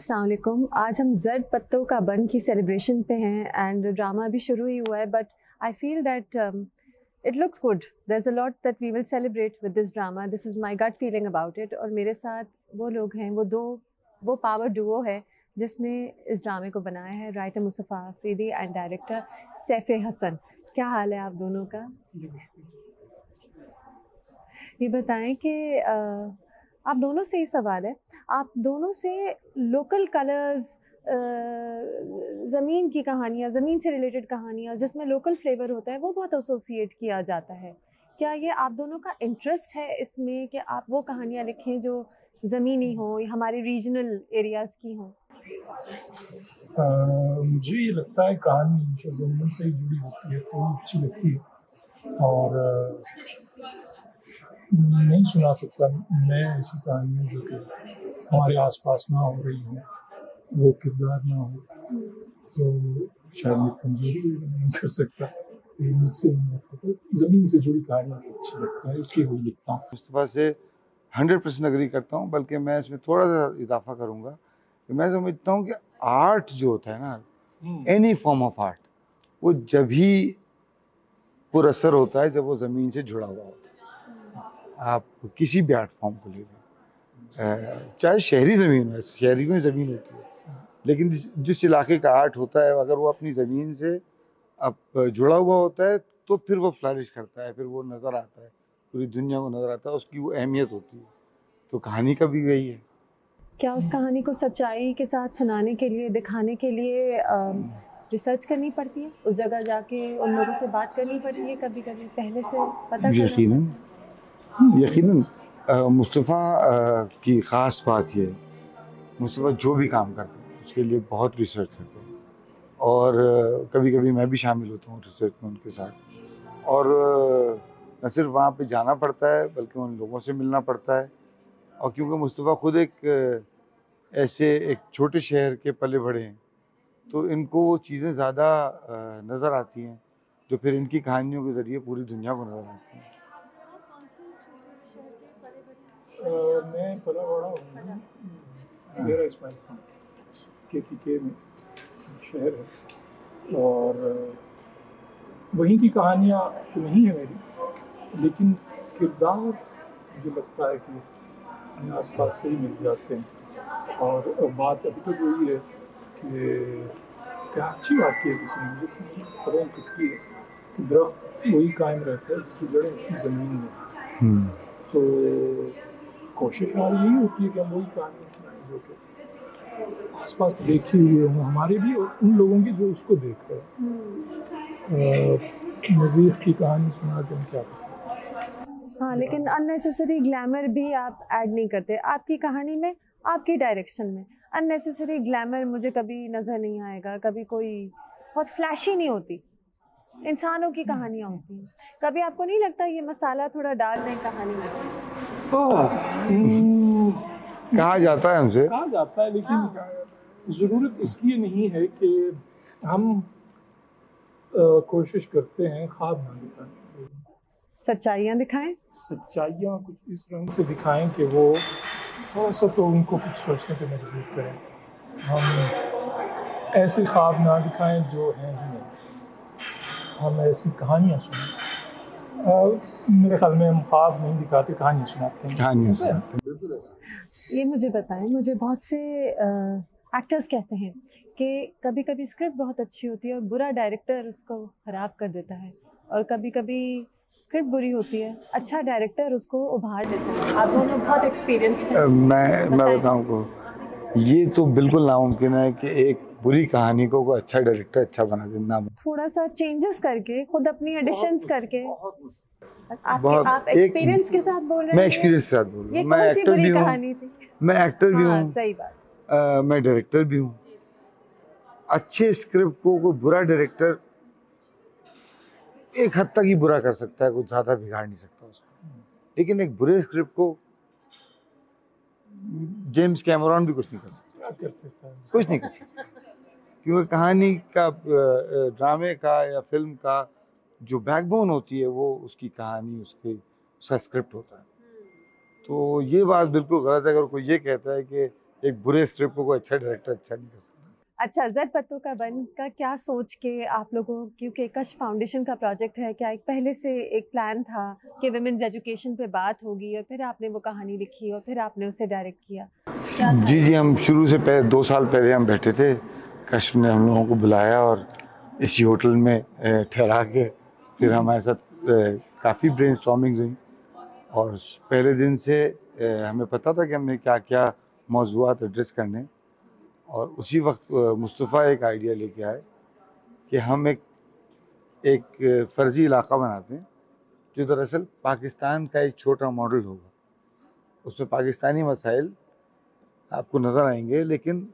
अस्सलाम वालेकुम। आज हम ज़र्द पत्तों का बन की सेलिब्रेशन पे हैं एंड ड्रामा भी शुरू ही हुआ है, but I feel that it looks good. There is a lot that we will celebrate with this drama. This is my gut feeling about it. और मेरे साथ वो लोग हैं, वो पावर डुओ है जिसने इस ड्रामे को बनाया है, writer Mustafa Afridi and director Saif Hasan. क्या हाल है आप दोनों का? ये बताएं कि आप दोनों से ही सवाल है, आप दोनों से लोकल कलर्स, ज़मीन की कहानियाँ, ज़मीन से रिलेटेड कहानियाँ जिसमें लोकल फ्लेवर होता है वो बहुत एसोसिएट किया जाता है। क्या ये आप दोनों का इंटरेस्ट है इसमें कि आप वो कहानियाँ लिखें जो ज़मीनी हों या हमारे रीजनल एरियाज़ की हों? मुझे ये लगता है कहानी हमेशा ज़मीन से ही जुड़ी होती है तो अच्छी लगती है। और नहीं सुना सकता मैं ऐसी कहानियाँ जो कि हमारे आसपास ना हो रही हो, वो किरदार ना हो, तो शायद मैं कमजोरी नहीं कर सकता। मुझसे नहीं लगता, तो ज़मीन से जुड़ी कहानियाँ अच्छी लगती है, इसलिए वही लिखता हूँ। मुस्तफ़ा से 100% अग्री करता हूँ, बल्कि मैं इसमें थोड़ा सा इजाफा करूँगा कि मैं समझता हूँ कि आर्ट जो होता है ना, एनी फॉर्म ऑफ आर्ट, वो जब ही पुरअसर होता है जब वो ज़मीन से जुड़ा हुआ होता है। आप किसी भी आर्ट फॉर्म को ले लें, चाहे शहरी ज़मीन हो, शहरी में ज़मीन होती है, लेकिन जिस इलाके का आर्ट होता है अगर वो अपनी ज़मीन से अब जुड़ा हुआ होता है तो फिर वो फ्लरिश करता है, फिर वो नज़र आता है, पूरी दुनिया को नज़र आता है, उसकी वो अहमियत होती है। तो कहानी का भी वही है। क्या उस कहानी को सच्चाई के साथ सुनाने के लिए, दिखाने के लिए रिसर्च करनी पड़ती है? उस जगह जाके उन लोगों से बात करनी पड़ती है कभी कभी, पहले से पता यकीनन मुस्तफ़ा की ख़ास बात ये है, मुस्तफ़ा जो भी काम करते हैं उसके लिए बहुत रिसर्च करते हैं, और कभी कभी मैं भी शामिल होता हूँ रिसर्च में उनके साथ। और न सिर्फ वहाँ पे जाना पड़ता है बल्कि उन लोगों से मिलना पड़ता है। और क्योंकि मुस्तफ़ा खुद एक ऐसे एक छोटे शहर के पले बढ़े हैं, तो इनको वो चीज़ें ज़्यादा नज़र आती हैं जो फिर इनकी कहानियों के ज़रिए पूरी दुनिया को नज़र आती हैं। मैं पला बड़ा हूँ मेरा इस्माइल खान के में शहर है, और वहीं की कहानियाँ तो नहीं है मेरी, लेकिन किरदार मुझे लगता है कि अपने आसपास से ही मिल जाते हैं। और बात अभी तक वही है कि क्या अच्छी बात की है किसी ने, मुझे पता नहीं किसकी है, कि दरख्त वही कायम रहता है जिसकी जड़ें अपनी ज़मीन में। तो कोशिश हमारी यही होती है कि हम वही कहानियाँ सुनाएं जो कि आसपास देखे हुए हों, हमारे भी और उन लोगों की जो उसको देख रहे हैं। मरीख की कहानी सुना के हम क्या करते हैं? हाँ, लेकिन अननेसेसरी ग्लैमर भी आप ऐड नहीं करते आपकी कहानी में, आपकी डायरेक्शन में। अननेसेसरी ग्लैमर मुझे कभी नज़र नहीं आएगा, कभी कोई बहुत फ्लैशी नहीं होती, इंसानों की कहानियाँ होती हैं। कभी आपको नहीं लगता ये मसाला थोड़ा डाल दें कहानी में? कहा जाता है हमसे, कहा जाता है, लेकिन ज़रूरत इसलिए नहीं है कि हम कोशिश करते हैं ख्वाब ना दिखाएं, सच्चाइयाँ दिखाएं। सच्चाइयाँ कुछ इस रंग से दिखाएं कि वो थोड़ा सा तो उनको कुछ सोचने पे मजबूर करें। हम ऐसे ख्वाब ना दिखाएं जो हैं ही नहीं, हम ऐसी कहानियाँ सुनाएं। मेरे ख्याल में हम ख्वाब नहीं दिखाते, कहानियाँ सुनाते हैं। कहानियाँ सुनाते हैं, बिल्कुल ऐसा। ये मुझे बताएं, मुझे बहुत से एक्टर्स कहते हैं कि कभी कभी स्क्रिप्ट बहुत अच्छी होती है और बुरा डायरेक्टर उसको ख़राब कर देता है, और कभी कभी स्क्रिप्ट बुरी होती है, अच्छा डायरेक्टर उसको उभार देता है। आप दोनों बहुत एक्सपीरियंस्ड हैं। मैं बताऊँ को, ये तो बिल्कुल नामुमकिन है कि एक बुरी कहानी को कोई अच्छा डायरेक्टर अच्छा बना देना। थोड़ा सा चेंजेस करके, खुद अपनी एडिशंस करके। आप एक एक्सपीरियंस के साथ बोल रहे हैं? मैं एक्सपीरियंस के साथ बोल रहा हूँ। मैं एक्टर भी हूँ, कहानी थी। मैं एक्टर भी हूँ, सही बात। मैं डायरेक्टर भी हूँ। अच्छे स्क्रिप्ट को कोई बुरा डायरेक्टर एक हद तक ही बुरा कर सकता है, कुछ ज़्यादा बिगाड़ नहीं सकता उसको। लेकिन एक बुरे स्क्रिप्ट को जेम्स कैमरॉन भी कुछ नहीं कर सकता, कुछ नहीं कर सकता, क्योंकि कहानी का, ड्रामे का या फिल्म का जो बैकबोन होती है वो उसकी कहानी, उसका स्क्रिप्ट होता है। तो ये बात बिल्कुल गलत है अगर कोई ये कहता है कि एक बुरे स्क्रिप्ट को कोई अच्छा डायरेक्टर अच्छा नहीं कर सकता। अच्छा, ज़ेड पत्तों का बन का क्या सोच के आप लोगों, क्योंकि कश फाउंडेशन का प्रोजेक्ट है, क्या एक पहले से एक प्लान था कि वुमेन्स एजुकेशन पे बात होगी और फिर आपने वो कहानी लिखी और फिर आपने उसे डायरेक्ट किया? क्या था? जी, हम शुरू से पहले 2 साल पहले हम बैठे थे, कश ने हम लोगों को बुलाया और इसी होटल में ठहरा के फिर हमारे साथ काफ़ी ब्रेनस्टॉर्मिंग हुई और पहले दिन से हमें पता था कि हमने क्या-क्या मौज़ूआत एड्रेस करने और उसी वक्त मुस्तफ़ा एक आइडिया लेके आए कि हम एक फ़र्ज़ी इलाक़ा बनाते हैं जो दरअसल पाकिस्तान का एक छोटा मॉडल होगा। उसमें पाकिस्तानी मसाइल आपको नज़र आएंगे लेकिन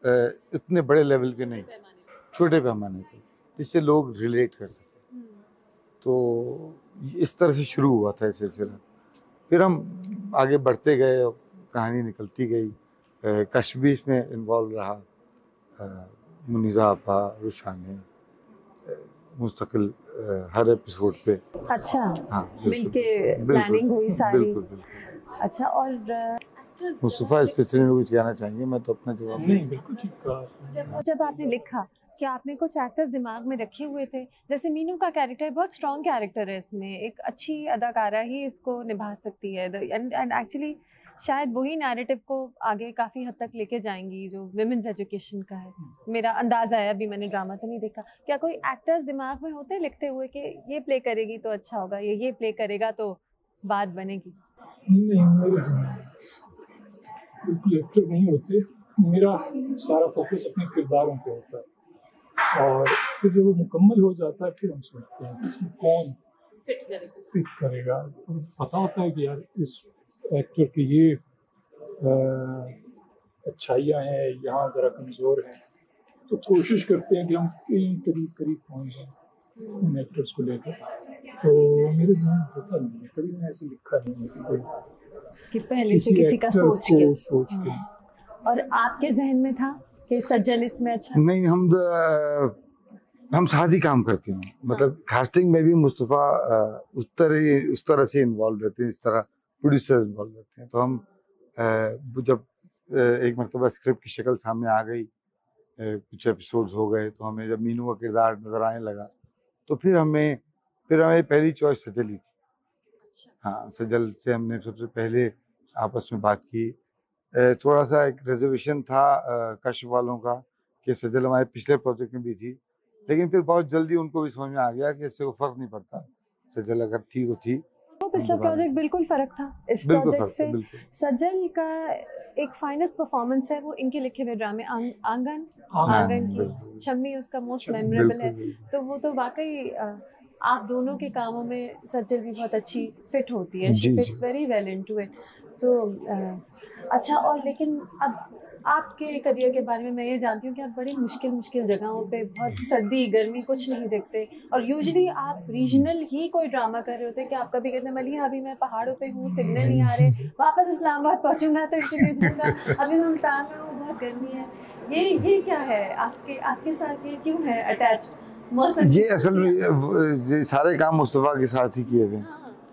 इतने बड़े लेवल के नहीं, छोटे पैमाने पे, जिससे लोग रिलेट कर सकें। तो इस तरह से शुरू हुआ था ये सिलसिला। फिर हम आगे बढ़ते गए, कहानी निकलती गई, कश भी इसमें इन्वॉल्व रहा, मुनीज़ा आपा, रुशाने मुस्तकिल हर एपिसोड पे। अच्छा, हाँ, मिलके प्लानिंग हुई सारी। बिल्कुल। अच्छा, और मुस्तफ़ा इस सिलसिले में कुछ कहना चाहेंगे? मैं तो अपना जवाब नहीं, बिल्कुल ठीक कहा। जब आपने लिखा, क्या आपने कुछ एक्टर्स दिमाग में रखे हुए थे? जैसे मीनू का कैरेक्टर बहुत स्ट्रॉन्ग कैरेक्टर है, इसमें एक अच्छी अदाकारा ही इसको निभा सकती है एंड एक्चुअली शायद वही नैरेटिव को आगे काफ़ी हद तक लेके जाएंगी जो विमेंस एजुकेशन का है। मेरा अंदाज़ा है, अभी मैंने ड्रामा तो नहीं देखा। क्या कोई एक्टर्स दिमाग में होते लिखते हुए कि ये प्ले करेगी तो अच्छा होगा, ये प्ले करेगा तो बात बनेगी? नहीं, मेरे बिल्कुल एक्टर नहीं होते। मेरा सारा फोकस अपने किरदारों पे होता है और फिर जब वो मुकम्मल हो जाता है फिर हम सोचते हैं कि इसमें कौन फिट करेगा। और पता होता है कि यार इस एक्टर की ये अच्छाइयाँ हैं, यहाँ ज़रा कमज़ोर हैं, तो कोशिश करते हैं कि हम करीब पहुँच जाएँ उन एक्टर्स को लेकर। तो मेरे ज़हन में होता नहीं है, कभी मैंने ऐसे लिखा नहीं है कि कोई कि पहले से किसी का सोच के। और आपके जहन में था कि सज्जल इसमें अच्छा? नहीं, हम साथ ही काम करते हैं। मतलब कास्टिंग में भी मुस्तफ़ा उस तरह से इन्वॉल्व रहते हैं, इस तरह प्रोड्यूसर इन्वॉल्व रहते हैं। तो हम जब एक मरतबा स्क्रिप्ट की शक्ल सामने आ गई, कुछ एपिसोड्स हो गए, तो हमें जब मीनू का किरदार नज़र आने लगा तो फिर हमें पहली चॉइस सजल ही थी। हाँ, सजल से हमने सबसे पहले आपस में बात की। थोड़ा सा एक रिजर्वेशन था कश वालों का कि सजल हमारे पिछले प्रोजेक्ट में भी थी, लेकिन फिर बहुत जल्दी उनको भी समझ में आ गया कि इससे वो फ़र्क नहीं पड़ता, सजल अगर थी तो थी। वो पिछला प्रोजेक्ट बिल्कुल फ़र्क था इस प्रोजेक्ट से। बिल्कुल। सजल का एक फाइनेस्ट परफॉर्मेंस है वो इनके लिखे हुए ड्रामे आंगन की छम्मी उसका मोस्ट मेमोरेबल है। तो वो तो वाकई आप दोनों के कामों में सज्जल भी बहुत अच्छी फिट होती है, she fits very well into it. तो अच्छा, और लेकिन अब आपके करियर के बारे में मैं ये जानती हूँ कि आप बड़ी मुश्किल जगहों पे, बहुत सर्दी गर्मी कुछ नहीं देखते, और यूजुअली आप रीजनल ही कोई ड्रामा कर रहे होते कि आप कभी कहते हैं मलिहा अभी मैं पहाड़ों पे हूँ, सिग्नल नहीं आ रहे, वापस इस्लामाबाद पहुँचूंगा तो इसलिए दूंगा, अभी मैं मुल्तान में हूँ, बहुत गर्मी है। ये क्या है आपके साथ, ये क्यों है अटैच्ड मौसम? ये असल में ये सारे काम मुस्तफ़ा के साथ ही किए हुए,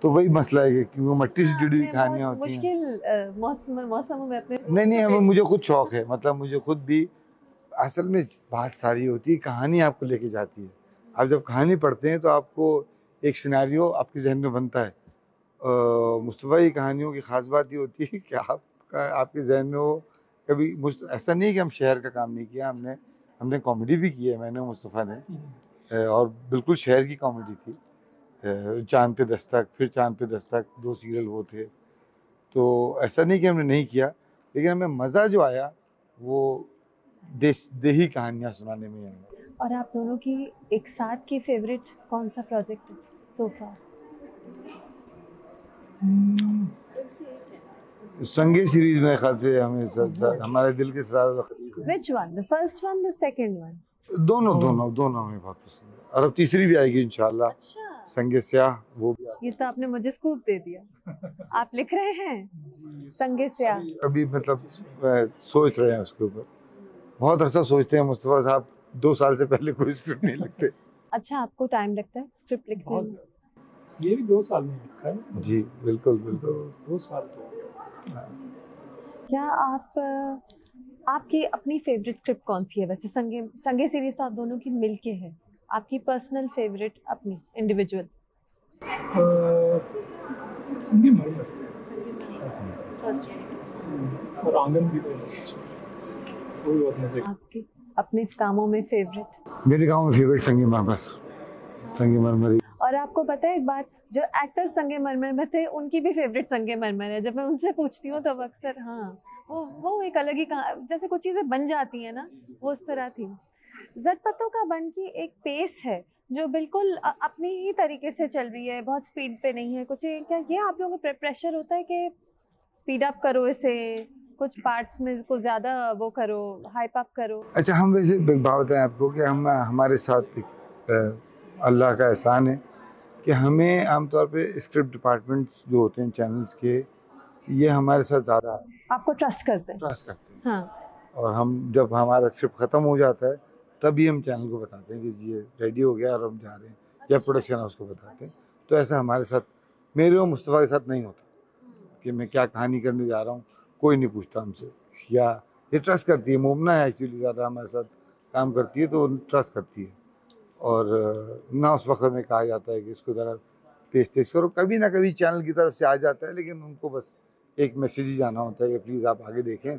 तो वही मसला है कि वो मट्टी से जुड़ी हुई कहानियाँ होती हैं। मुश्किल मौसमों में अपने नहीं, हमें मुझे खुद शौक है, मतलब मुझे खुद भी असल में बात सारी होती है, कहानी आपको लेके जाती है। आप जब कहानी पढ़ते हैं तो आपको एक सिनेरियो आपके जहन में बनता है। मुस्तफ़ा की कहानियों की ख़ास बात ये होती है कि आपके जहन में वो कभी ऐसा नहीं कि हम शहर का काम नहीं किया, हमने कॉमेडी भी की है, मैंने मुस्तफ़ा ने, और बिल्कुल शहर की कॉमेडी थी। चाँद पे दस्तक, फिर चाँद पे दस्तक, 2 सीरियल वो थे। तो ऐसा नहीं कि हमने नहीं किया, लेकिन हमें मज़ा जो आया वो देही कहानियाँ सुनाने में आया। और आप दोनों की एक साथ की फेवरेट कौन सा प्रोजेक्ट है सो फार? संगे सीरीज में ख्याल से हमें हमारे दिल के साथ। Which one? The first one, the second one? दोनों हमें बहुत पसंद है, और अब तीसरी भी आएगी इंशाल्लाह। अच्छा, संगे स्याह वो भी ये तो आपने मुझे स्कूप दे दिया। आप लिख रहे हैं संगे स्याह? अभी मतलब सोच रहे हैं उसके ऊपर, बहुत अरसा सोचते हैं मुस्तफ़ा साहब, 2 साल से पहले कोई स्क्रिप्ट नहीं लिखते। अच्छा, आपको टाइम लगता है स्क्रिप्ट लिखने में? ये भी 2 साल में लिखा है। जी बिल्कुल 2 साल तो। क्या आप आपकी अपनी फेवरेट स्क्रिप्ट कौन सी है? वैसे संगे सीरीज तो आप दोनों की मिलके है, आपकी पर्सनल फेवरेट अपनी इंडिविजुअल? संगे मरमर फर्स्ट और आंगन भी कोई बहुत मजे। आपके अपने कामों में फेवरेट? मेरे गाँव में फेवरेट संगे मरमर, संगे मरमर। और आपको पता है एक बात, जो एक्टर्स संगे मरमर में थे उनकी भी फेवरेट संगे मरमर है। जब मैं उनसे पूछती हूँ तो अक्सर हाँ वो एक अलग ही जैसे कुछ चीज़ें बन जाती हैं ना, वो उस तरह थी। ज़ट पत्तों का बन की एक पेस है जो बिल्कुल अपनी ही तरीके से चल रही है, बहुत स्पीड पे नहीं है कुछ। क्या ये आप लोगों को प्रेशर होता है कि स्पीड अप करो इसे, कुछ पार्ट्स में को ज़्यादा वो करो, हाइप अप करो? अच्छा, हम वैसे बात बताएं आपको कि हम हमारे साथ अल्लाह का एहसान है कि हमें आमतौर पे स्क्रिप्ट डिपार्टमेंट्स जो होते हैं चैनल्स के, ये हमारे साथ ज़्यादा आपको ट्रस्ट करते हैं? ट्रस्ट करते हैं। हाँ। और हम जब हमारा स्क्रिप्ट ख़त्म हो जाता है तभी हम चैनल को बताते हैं कि ये रेडी हो गया और हम जा रहे हैं, या प्रोडक्शन हाउस को बताते हैं। तो ऐसा हमारे साथ, मेरे और मुस्तफ़ा के साथ नहीं होता कि मैं क्या कहानी करने जा रहा हूँ, कोई नहीं पूछता हमसे। या ये ट्रस्ट करती है, मोमना है एक्चुअली ज़्यादा हमारे साथ काम करती है, तो ट्रस्ट करती है। और ना उस वक्त में कहा जाता है कि इसको ज़रा तेज करो, कभी ना कभी चैनल की तरफ से आ जाता है, लेकिन उनको बस एक मैसेज ही जाना होता है कि प्लीज़ आप आगे देखें,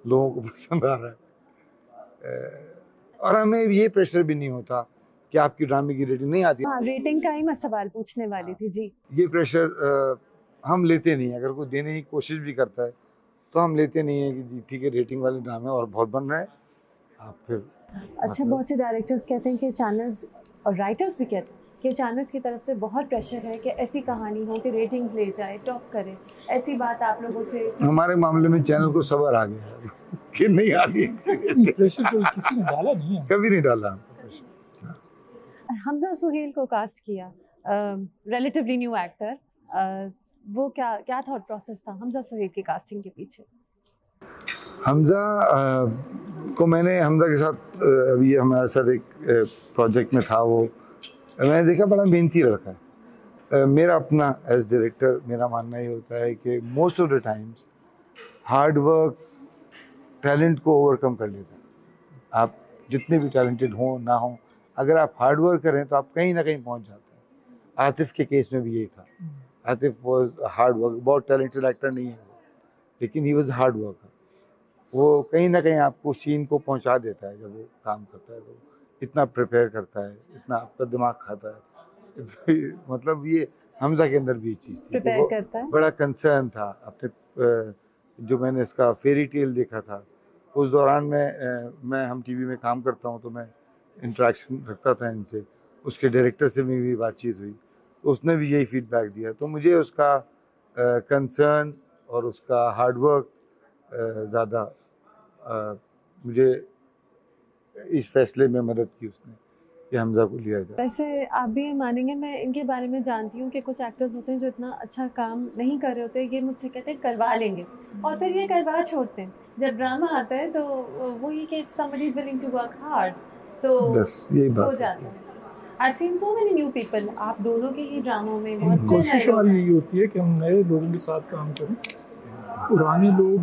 लोगों को पसंद आ रहा है। और हमें ये प्रेशर भी नहीं होता कि आपकी ड्रामे की रेटिंग नहीं आती। हाँ, रेटिंग का ही मैं सवाल पूछने वाली थी जी। ये प्रेशर हम लेते नहीं हैं। अगर कोई देने की कोशिश भी करता है तो हम लेते नहीं हैं कि जी ठीक है, रेटिंग वाले ड्रामे और बहुत बन रहे हैं, आप फिर। अच्छा, बहुत से डायरेक्टर्स कहते हैं कि चैनल्स, और राइटर्स भी कहते हैं कि चैनल्स की तरफ से बहुत प्रेशर है कि ऐसी कहानी हो कि रेटिंग्स ले जाए, टॉप करे। ऐसी बात आप लोगों से? हमारे मामले में चैनल को सबर आ गया है कि नहीं आ गई। प्रेशर कोई किसी ने डाला नहीं है, कभी नहीं डाला। हमजा सुहेल को कास्ट किया, रिलेटिवली न्यू एक्टर, वो क्या थॉट प्रोसेस था हमजा सुहेल की कास्टिंग के पीछे? हमजा को मैंने हमजा के साथ अभी हमारे साथ एक प्रोजेक्ट में था, वो मैंने देखा बड़ा मेहनती लड़का है। मेरा अपना एज डायरेक्टर मेरा मानना ये होता है कि most of the times hard work talent को ओवरकम कर लेता है। आप जितने भी टैलेंटेड हों ना हों, अगर आप हार्ड वर्क करें तो आप कहीं ना कहीं पहुंच जाते हैं। आतिफ के केस में भी यही था। आतिफ वाज हार्ड वर्क, बहुत टैलेंटेड एक्टर नहीं है वो, लेकिन ही वाज हार्ड वर्कर। वो कहीं ना कहीं आपको सीन को पहुंचा देता है। जब वो काम करता है तो इतना प्रिपेयर करता है, इतना आपका दिमाग खाता है। मतलब ये हमजा के अंदर भी ये चीज़ थी, प्रिपेयर करता है। बड़ा कंसर्न था। अपने जो मैंने इसका फेरी टेल देखा था उस दौरान में, मैं हम टीवी में काम करता हूँ तो मैं इंटरेक्शन रखता था इनसे, उसके डायरेक्टर से भी बातचीत हुई तो उसने भी यही फीडबैक दिया। तो मुझे उसका कंसर्न और उसका हार्डवर्क ज़्यादा मुझे इस फैसले में मदद की उसने कि हमजा को लिया जाए। वैसे आप भी ये मानेंगे, मैं इनके बारे में जानती हूँ कि कुछ एक्टर्स होते हैं जो इतना अच्छा काम नहीं कर रहे होते, ये मुझसे कहते हैं करवा लेंगे और फिर ये करवा छोड़ते हैं। जब ड्रामा आता है तो वो ये कि somebody is willing to work hard, तो बस यही बात हो जाता है। I've seen so many new people, आप दोनों के ही ड्रामों में बहुत से कोशिश नए लोग हमारी हैं। यही होती है कि हम नए लोगों के साथ काम करें। पुराने लोग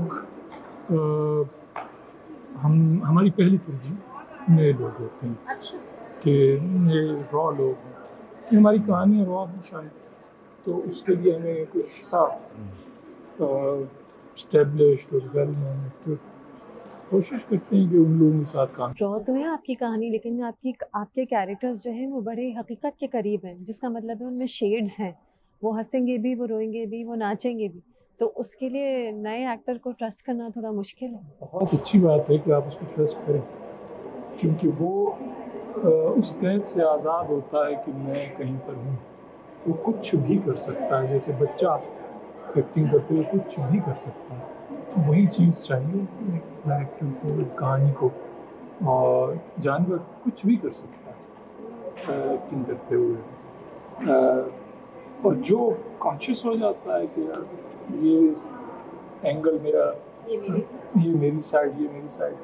हम हमारी पहली तरजीह नए लोग होते हैं। अच्छा। कि ये रॉ लोग हैं, ये हमारी कहानी रॉ है शायद, तो उसके लिए हमें कोई ऐसा स्टेब्लिश्ड और वेल नोन एक्टर कोशिश करते हैं कि उन लोगों के साथ काम। रॉ तो है आपकी कहानी, लेकिन आपके कैरेक्टर्स जो हैं वो बड़े हकीकत के करीब हैं, जिसका मतलब है उनमें शेड्स हैं। वो हंसेंगे भी, वो रोएंगे भी, वो नाचेंगे भी। तो उसके लिए नए एक्टर को ट्रस्ट करना थोड़ा मुश्किल है। बहुत अच्छी बात है कि आप उसको ट्रस्ट करें, क्योंकि वो उस कैद से आज़ाद होता है कि मैं कहीं पर हूँ, वो कुछ भी कर सकता है। जैसे बच्चा एक्टिंग करते हुए कुछ भी कर सकता है, तो वही चीज़ चाहिए डायरेक्टर को, कहानी को। और जानवर कुछ भी कर सकता है एक्टिंग करते हुए, और जो कॉन्शियस हो जाता है कि यार ये एंगल मेरा, ये मेरी साइड,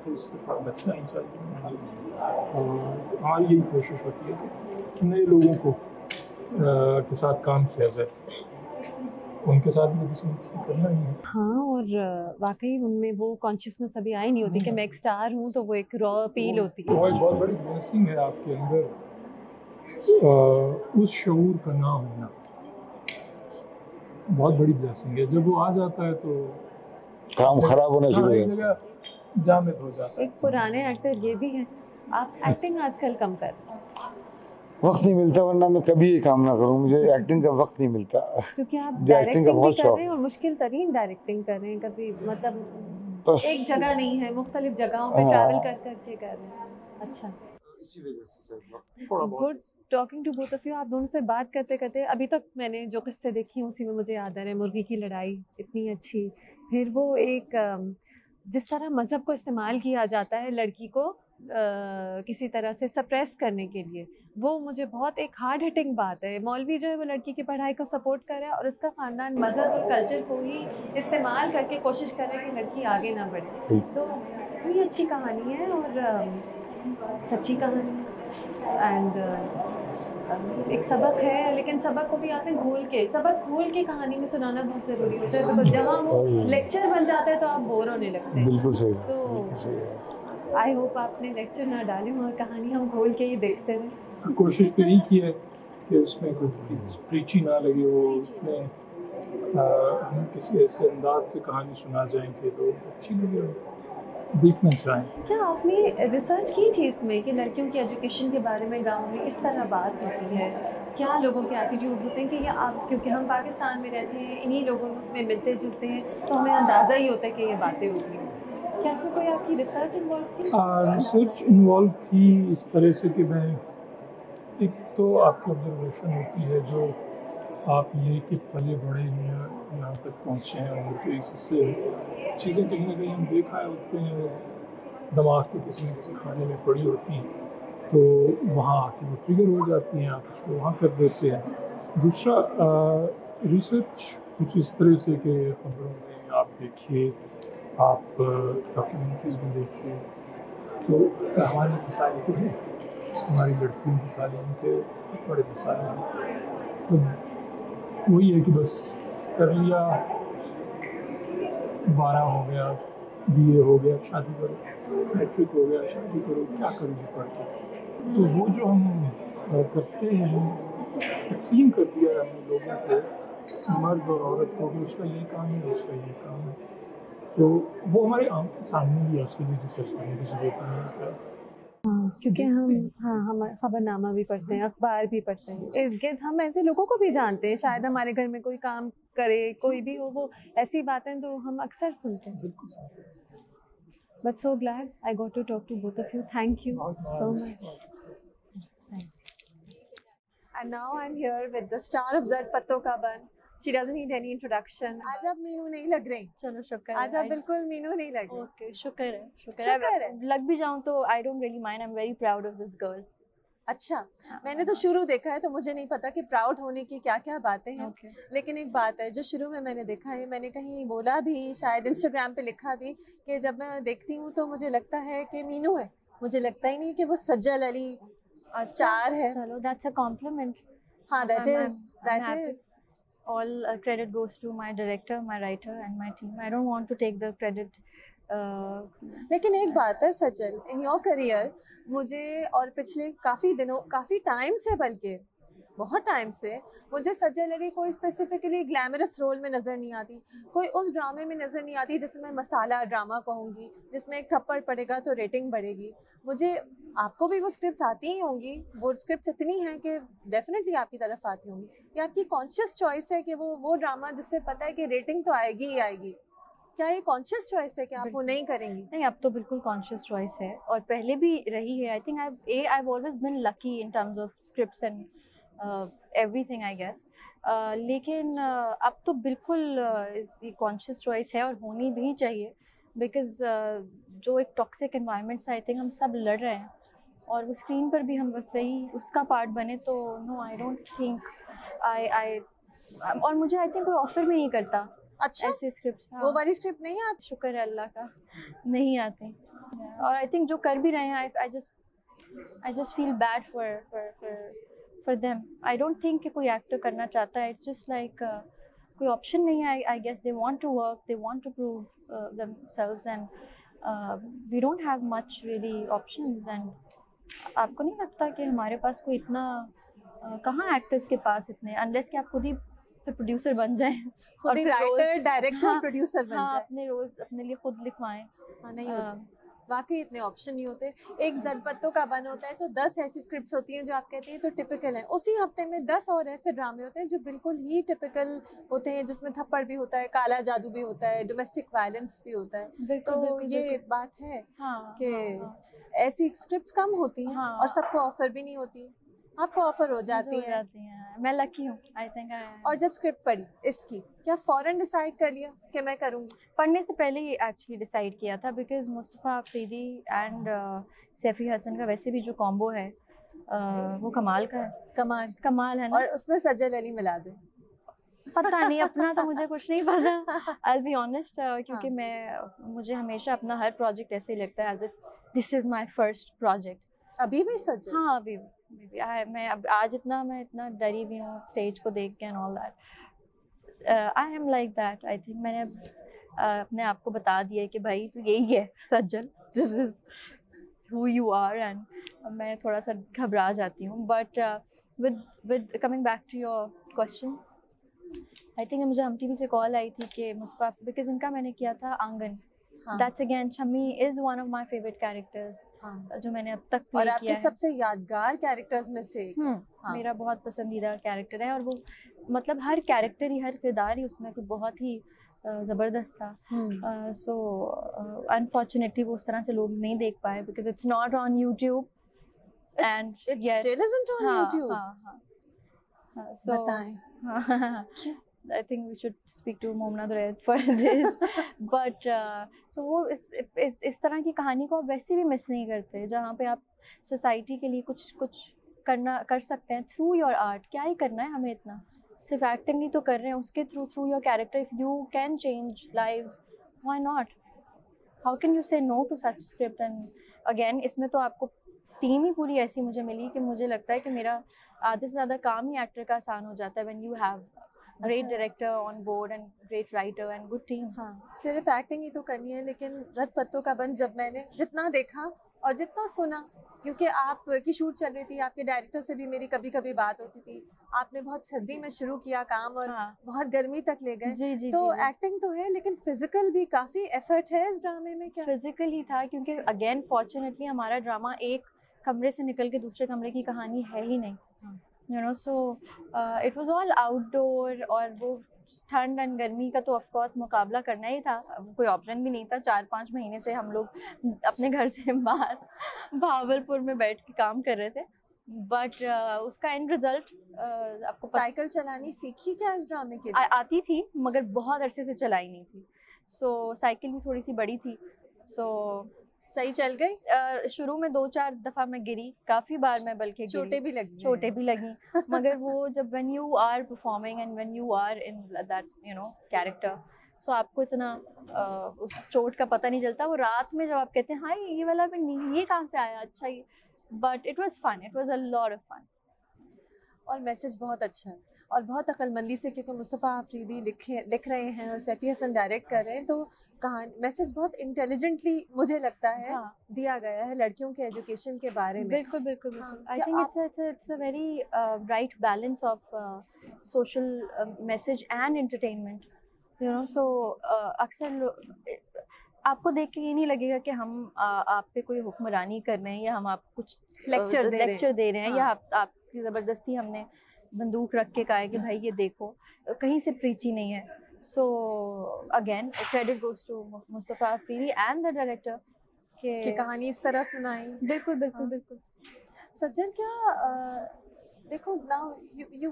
तो उससे थोड़ा बचना ही चाहिए। और हमारी यही कोशिश होती है कि नए लोगों को के साथ काम किया जाए। उनके साथ भी किसी न किसी करना ही है। हाँ, और वाकई उनमें वो कॉन्शियसनेस अभी आई नहीं होती कि मैं एक स्टार हूँ, तो वो एक रॉ अपील होती है। वो एक बहुत बड़ी ब्लेसिंग है आपके अंदर, उस शऊर का ना होना बहुत बड़ी ब्लेसिंग है। जब वो आ जाता है तो काम खराब होना शुरू हो जाता है, जामिद हो जाता है। एक पुराने एक्टर ये भी है, आप एक्टिंग आजकल कम कर रहे हैं वक्त नहीं मिलता, वरना मैं कभी ये काम ना करूं, मुझे एक्टिंग का वक्त नहीं मिलता। क्योंकि आप मुझे एक्टिंग का डायरेक्टिंग भी बहुत कर शौक रहे हैं और मुश्किल तरीन डायरेक्टिंग कर रहे हैं, कभी मतलब बस एक जगह नहीं है, मुख्तलिफ जगहों पे हाँ। ट्रैवल कर करके कर रहे हैं। अच्छा, इसी वजह से शायद थोड़ा बहुत good talking to both of you. आप दोनों से बात करते करते अभी तक मैंने जो किस्से देखी हैं उसी में मुझे याद आ रहा है मुर्गी की लड़ाई इतनी अच्छी, फिर वो एक जिस तरह मज़हब को इस्तेमाल किया जाता है लड़की को किसी तरह से सप्रेस करने के लिए, वो मुझे बहुत एक हार्ड हिटिंग बात है। मौलवी जो है वो लड़की की पढ़ाई को सपोर्ट कर रहा है और उसका ख़ानदान मज़हब और कल्चर को ही इस्तेमाल करके कोशिश कर रहा है कि लड़की आगे ना बढ़े। तो इतनी अच्छी कहानी है और सच्ची कहानी एंड एक सबक है, लेकिन सबक को भी आपने घोल के, सबक घोल के कहानी में सुनाना बहुत ज़रूरी होता है, बिकॉज जहाँ वो लेक्चर बन जाता है तो आप बोर होने लगते हैं। बिल्कुल सही तो बिल्कुल सही है। आई होप आपने लेक्चर ना डालें और कहानी हम घोल के ही देखते रहें। कोशिश तो यही की है कि उसमें कोई प्रीची ना लगे, वो उसमें हम किसी ऐसे अंदाज से कहानी सुना जाएं कि लोग अच्छी लगे, देखना चाहें। क्या आपने रिसर्च की थी इसमें कि लड़कियों की एजुकेशन के बारे में गांव में इस तरह बात होती है, क्या लोगों के एटीट्यूड्स होते हैं कि ये आप, क्योंकि हम पाकिस्तान में रहते हैं, इन्हीं लोगों में मिलते जुलते हैं, तो हमें अंदाज़ा ही होता है कि ये बातें होती हैं। क्या इसमें कोई आपकी रिसर्च इन्वॉल्व थी? रिसर्च इन्वॉल्व थी इस तरह से कि मैं, एक तो आपकी ऑब्जर्वेशन होती है जो आप लेके पले बड़े हैं, यहाँ तक पहुँचे हैं, और तो इससे चीज़ें कहीं ना कहीं हम देख आए होते हैं, दिमाग के किसी न किसी खाने में पड़ी होती हैं, तो वहाँ आके वो ट्रिगर हो जाती हैं, आप उसको वहाँ कर देते हैं। दूसरा रिसर्च कुछ इस तरह से कि खबरों में आप देखिए, आप डॉक्यूमेंट्रीज में देखिए, तो हमारे मसाइल तो हैं, हमारी लड़कियों की तालीम के बड़े मसाइल हैं। तो वही है कि बस कर लिया, 12 हो गया, BA हो गया, शादी करो, मैट्रिक हो गया, शादी करो, क्या करोगे पढ़ के। तो वो जो हम करते हैं, तकसीम कर दिया है हमने लोगों को, मर्द और औरत को, कि उसका ये काम है, उसका ये काम है, तो वो हमारे सामने भी है, उसके लिए रिसर्च करने की जरूरत नहीं है। क्योंकि हम खबरनामा भी पढ़ते हैं, अखबार भी पढ़ते हैं, इर्द गिर्द हम ऐसे लोगों को भी जानते हैं, शायद हमारे घर में कोई काम करे, कोई भी हो, वो ऐसी बातें जो हम अक्सर सुनते हैं। But so glad I got to talk to both of you, thank you so much. And now I'm here with the star of Zed Patto Ka Ban. She doesn't need any introduction. आज आप मीनू नहीं लग रही। चलो शुक्र आज आप बिल्कुल मीनू नहीं लग रही। ओके शुक्र है शुक्र है। लग भी जाऊँ तो I don't really mind, I am very proud of this girl. अच्छा, मैंने तो शुरू देखा है तो मुझे नहीं पता कि प्राउड होने की क्या क्या बातें हैं, लेकिन एक बात है जो शुरू में मैंने देखा है, मैंने कहीं बोला भी, शायद इंस्टाग्राम पे लिखा भी, कि जब मैं देखती हूँ तो मुझे लगता है कि मीनू है, मुझे लगता ही नहीं कि वो सज्जल अली स्टार है। चलो दैट्स अ कॉम्प्लीमेंट। हाँ, that is all credit goes to my director, my writer and my team. I don't want to take the credit. लेकिन एक बात है सज्जल, इन योर करियर मुझे और पिछले काफ़ी टाइम से, बल्कि बहुत टाइम से, मुझे सज्जल अली कोई स्पेसिफिकली ग्लैमरस रोल में नज़र नहीं आती, कोई उस ड्रामे में नज़र नहीं आती जिसमें मसाला ड्रामा कहूँगी, जिसमें एक थप्पड़ पड़ेगा तो रेटिंग बढ़ेगी। मुझे, आपको भी वो स्क्रिप्ट्स आती ही होंगी, वो स्क्रिप्ट्स इतनी हैं कि डेफिनेटली आपकी तरफ आती होंगी, ये आपकी कॉन्शियस चॉइस है कि वो ड्रामा जिससे पता है कि रेटिंग तो आएगी ही आएगी, क्या ये कॉन्शियस चॉइस है कि आप वो नहीं करेंगी? नहीं, अब तो बिल्कुल कॉन्शियस चॉइस है और पहले भी रही है। I think I always been lucky in terms of scripts and everything I guess, लेकिन अब तो बिल्कुल ये कॉन्शियस चॉइस है और होनी भी चाहिए, बिकॉज जो एक टॉक्सिक एनवायरनमेंट से आई थिंक हम सब लड़ रहे हैं, और वो स्क्रीन पर भी हम बस वही उसका पार्ट बने, तो no I don't think I और मुझे आई थिंक कोई ऑफर भी नहीं करता। अच्छा, ऐसे स्क्रिप्ट्स। वो वाली स्क्रिप्ट नहीं आती? शुक्र है अल्लाह का, नहीं आती। और आई थिंक जो कर भी रहे हैं, I just feel bad for them. I don't think कि कोई एक्टर करना चाहता है, इट्स जस्ट लाइक कोई ऑप्शन नहीं है. I guess they want to work, they want to prove themselves and we don't have much really options. And आपको नहीं लगता कि हमारे पास कोई इतना कहाँ एक्टर्स के पास इतने, अनलेस कि आप खुद ही फिर प्रोड्यूसर बन जाएं, खुद ही राइटर डायरेक्टर प्रोड्यूसर बन जाए, अपने रोल्स अपने लिए खुद लिखवाएं. हाँ नहीं होते वाकई, इतने ऑप्शन नहीं होते. एक ज़र पत्तों का बन होता है तो 10 ऐसी स्क्रिप्ट्स होती हैं जो आप कहते हैं तो टिपिकल हैं. उसी हफ्ते में 10 और ऐसे ड्रामे होते हैं जो बिल्कुल ही टिपिकल होते हैं, जिसमें थप्पड़ भी होता है, काला जादू भी होता है, डोमेस्टिक वायलेंस भी होता है. बिल्कुल, तो बिल्कुल, ये बिल्कुल. बात है हाँ, कि हाँ. ऐसी स्क्रिप्ट्स कम होती हैं हाँ. और सबको ऑफर भी नहीं होती. आपको ऑफर हो जाती है हैं. मैं लकी हूँ, आई थिंक. और जब स्क्रिप्ट पढ़ी इसकी, क्या फौरन डिसाइड कर लिया कि मैं करूँगी? पढ़ने से पहले ही एक्चुअली डिसाइड किया था, बिकॉज मुस्तफ़ा अफरीदी एंड सैफ़ी हसन का वैसे भी जो कॉम्बो है वो कमाल का है. कमाल है ना. और उसमें सज्जल अली मिला दे. पता नहीं, अपना तो मुझे कुछ नहीं पता, आई बी ऑनेस्ट. क्योंकि मुझे हमेशा अपना हर प्रोजेक्ट ऐसे ही लगता है as if this is my first project. अभी भी सज्जल? हाँ, अभी मैं अब आज मैं इतना डरी हुई हूँ स्टेज को देख के and all that. I am like that. I think मैंने अपने आप को बता दिया कि भाई तू यही है Sajal, this is who you are. And मैं थोड़ा सा घबरा जाती हूँ. But with coming back to your question, I think मुझे हम टीवी से कॉल आई थी कि मुस्तफ़ा, बिकॉज इनका मैंने किया था आंगन. That's again, Shammi is one of my favourite characters जो मैंने अब तक प्ले किया है. और आपके सबसे यादगार कैरेक्टर्स में से एक. मेरा बहुत पसंदीदा कैरेक्टर है. और वो मतलब हर कैरेक्टर ही, हर किरदार ही उसमें कोई बहुत ही ज़बरदस्त था. सो अनफॉर्चुनेटली वो उस तरह से लोग नहीं देख पाए because it's not on YouTube. And it still isn't on YouTube. So बताएं. I think we should speak to Momna Durayat for this. But so वो इस तरह की कहानी को आप वैसे भी मिस नहीं करते, जहाँ पे आप सोसाइटी के लिए कुछ कर सकते हैं थ्रू योर आर्ट. क्या ही करना है हमें इतना, सिर्फ एक्टिंग ही तो कर रहे हैं, उसके through your character. If you can change lives, why not? How can you say no to such script? And again इसमें तो आपको टीम ही पूरी ऐसी मुझे मिली कि मुझे लगता है कि मेरा आधे से ज़्यादा काम ही एक्टर का आसान हो जाता है when you have great director on board and great writer and good team. हाँ, सिर्फ एक्टिंग ही तो करनी है. लेकिन ज़र पत्तों का बन जब मैंने जितना देखा और जितना सुना, क्योंकि आपकी शूट चल रही थी, आपके डायरेक्टर से भी मेरी कभी कभी बात होती थी, आपने बहुत सर्दी में शुरू किया काम और बहुत गर्मी तक ले गए. जी, तो एक्टिंग तो है लेकिन फिजिकल भी काफ़ी एफर्ट है इस ड्रामे में. क्या फिजिकल ही था? क्योंकि अगेन फॉर्चुनेटली हमारा ड्रामा एक कमरे से निकल के दूसरे कमरे की कहानी है ही नहीं. You know, so it was all outdoor. और वो ठंड एंड गर्मी का तो ऑफ कोर्स मुकाबला करना ही था, कोई ऑप्शन भी नहीं था. 4-5 महीने से हम लोग अपने घर से बाहर भावलपुर में बैठ के काम कर रहे थे. बट उसका एंड रिजल्ट आपको साइकिल चलानी सीखी क्या इस ड्रामे के? आती थी मगर बहुत अरसे से चलाई नहीं थी. सो साइकिल भी थोड़ी सी बड़ी थी. सो सही चल गई. शुरू में 2-4 दफ़ा मैं गिरी, काफ़ी बार मैं बल्कि चोटें भी लगी. मगर वो जब when you are performing and when you are in that you know character, so आपको इतना उस चोट का पता नहीं चलता. वो रात में जब आप कहते हैं हाँ ये वाला भी नहीं, ये कहाँ से आया, अच्छा ये. But it was fun, it was a lot of fun. और मैसेज बहुत अच्छा है और बहुत अक्लमंदी से, क्योंकि मुस्तफ़ा अफरीदी लिख रहे हैं और सैफ़ी हसन डायरेक्ट कर रहे हैं, तो कहानी मैसेज बहुत इंटेलिजेंटली मुझे लगता है दिया गया है लड़कियों के एजुकेशन के बारे में. बिल्कुल. I think it's a very right balance of social message and entertainment. You know, so अक्सर आपको देख के ये नहीं लगेगा कि हम आप पे कोई हुक्मरानी कर रहे हैं या हम आपको कुछ लेक्चर दे रहे हैं या आपकी ज़बरदस्ती हमने बंदूक रख के कहा है कि भाई ये देखो. कहीं से प्रीची नहीं है. So again credit goes to Mustafa Afridi and the director कि कहानी इस तरह सुनाई. बिल्कुल. सज्जल, क्या देखो, now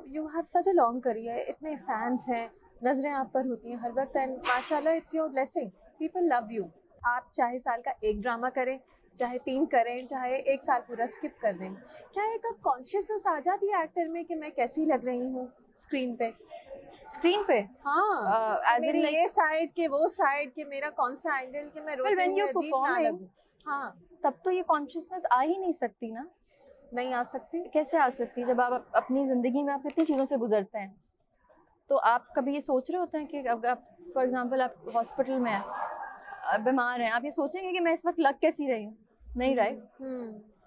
you have such a long career, इतने फैंस हैं, नजरें आप पर होती हैं हर वक्त, एंड माशाल्लाह it's your blessing, people love you. आप चाहे साल का एक ड्रामा करें, चाहे 3 करें, चाहे 1 साल पूरा स्किप कर दें, क्या एक अब कॉन्शियसनेस आ जाती है एक्टर में कि मैं कैसी लग रही हूँ स्क्रीन पे? हाँ, मेरी ये साइड के वो साइड के, मेरा कौन सा एंगल के मैं रोती हूँ, अजीब ना लगूं. हाँ, तब तो ये कॉन्शियसनेस आ ही नहीं सकती ना. नहीं आ सकती. कैसे आ सकती जब आप अपनी ज़िंदगी में आप कितनी चीज़ों से गुजरते हैं. तो आप कभी ये सोच रहे होते हैं कि अब आप फॉर एग्जांपल आप हॉस्पिटल में हैं, बीमार हैं, आप ये सोचेंगे कि मैं इस वक्त लग कैसी रही हूँ? नहीं, right?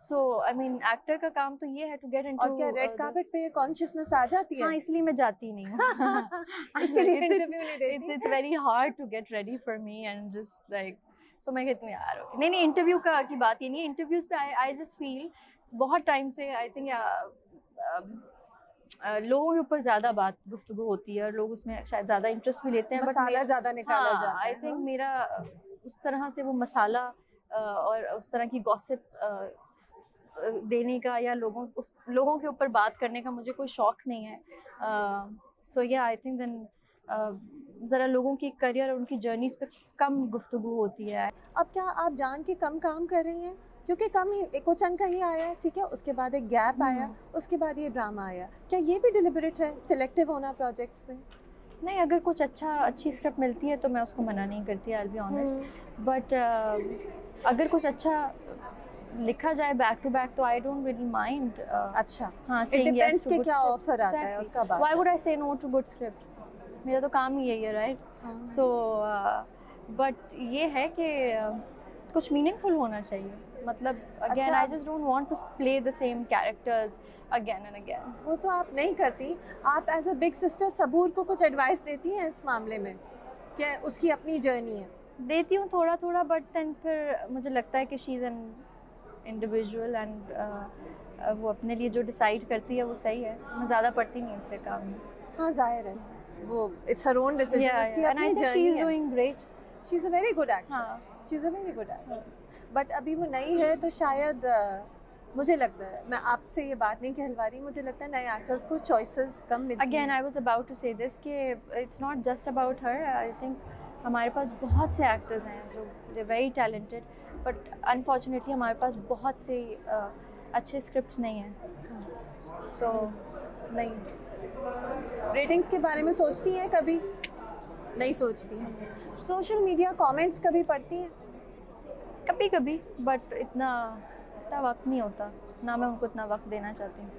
So I mean actor का काम तो ये है टू गेट इनटू। और क्या रेड कार्पेट पे कॉन्शियसनेस आ जाती है? हाँ, इसलिए मैं जाती नहीं हूँ। इसलिए इंटरव्यू नहीं देती। It's very hard to get ready for me and just like, so मैं कहती हूँ यार okay. नहीं, इंटरव्यू की बात ही नहीं है। इंटरव्यूज पे आई जस्ट फील बहुत टाइम से आई थिंक लोगों के ऊपर ज़्यादा बात गुफ्तगू होती है और लोग उसमें शायद ज़्यादा इंटरेस्ट भी लेते हैं, मसाला ज़्यादा निकाला जाता है। आई थिंक मेरा उस तरह से वो मसाला और उस तरह की गॉसिप देने का या लोगों के ऊपर बात करने का मुझे कोई शौक नहीं है। सो या आई थिंक देन ज़रा लोगों की करियर और उनकी जर्नीज पे कम गुफ्तगू होती है। अब क्या आप जान के कम काम कर रही हैं? क्योंकि कम ही एकोचन का ही आया, ठीक है, उसके बाद एक गैप आया, उसके बाद ये ड्रामा आया। क्या ये भी डिलिबरेट है, सिलेक्टिव होना प्रोजेक्ट्स में? नहीं, अगर कुछ अच्छी स्क्रिप्ट मिलती है तो मैं उसको मना नहीं करती, आई विल बी ऑनेस्ट। बट अगर कुछ अच्छा लिखा जाए बैक टू बैक तो आई डोंट रियली माइंड। अच्छा, हाँ, इट डिपेंड्स कि क्या ऑफर आता है और कब आता है। व्हाई वुड आई से नो टू गुड स्क्रिप्ट? मेरा तो काम ही यही है, राइट? सो बट ये है कि कुछ मीनिंगफुल होना चाहिए। मतलब again I just don't want to play the same characters again and again. वो तो आप नहीं करती। आप as a big sister Saboor को कुछ एडवाइस देती हैं इस मामले में? क्या उसकी अपनी जर्नी है? देती हूँ थोड़ा थोड़ा, बट देन फिर मुझे लगता है कि she is an individual and वो अपने लिए जो डिसाइड करती है वो सही है। मैं ज़्यादा पढ़ती नहीं उससे काम में। हाँ, जाहिर है वो इट्स हर ओन डिसीजन, उसकी अपनी जर्नी है। She is doing great. She is a very good actress, she is a very good actress. But अभी वो नई है तो शायद मुझे लगता है, मैं आपसे ये बात नहीं कहलवा रही, मुझे लगता है नए एक्टर्स को चॉइसेस कम मिलती हैं। Again I was about to say this कि it's not just about her. I think हमारे पास बहुत से एक्टर्स हैं जो they very talented, but unfortunately हमारे पास बहुत से अच्छे स्क्रिप्ट्स नहीं हैं। सो नहीं, रेटिंग्स के बारे में सोचती हैं कभी? नहीं सोचती। सोशल मीडिया कमेंट्स कभी पढ़ती हैं? कभी कभी, बट इतना वक्त नहीं होता, ना मैं उनको इतना वक्त देना चाहती हूँ।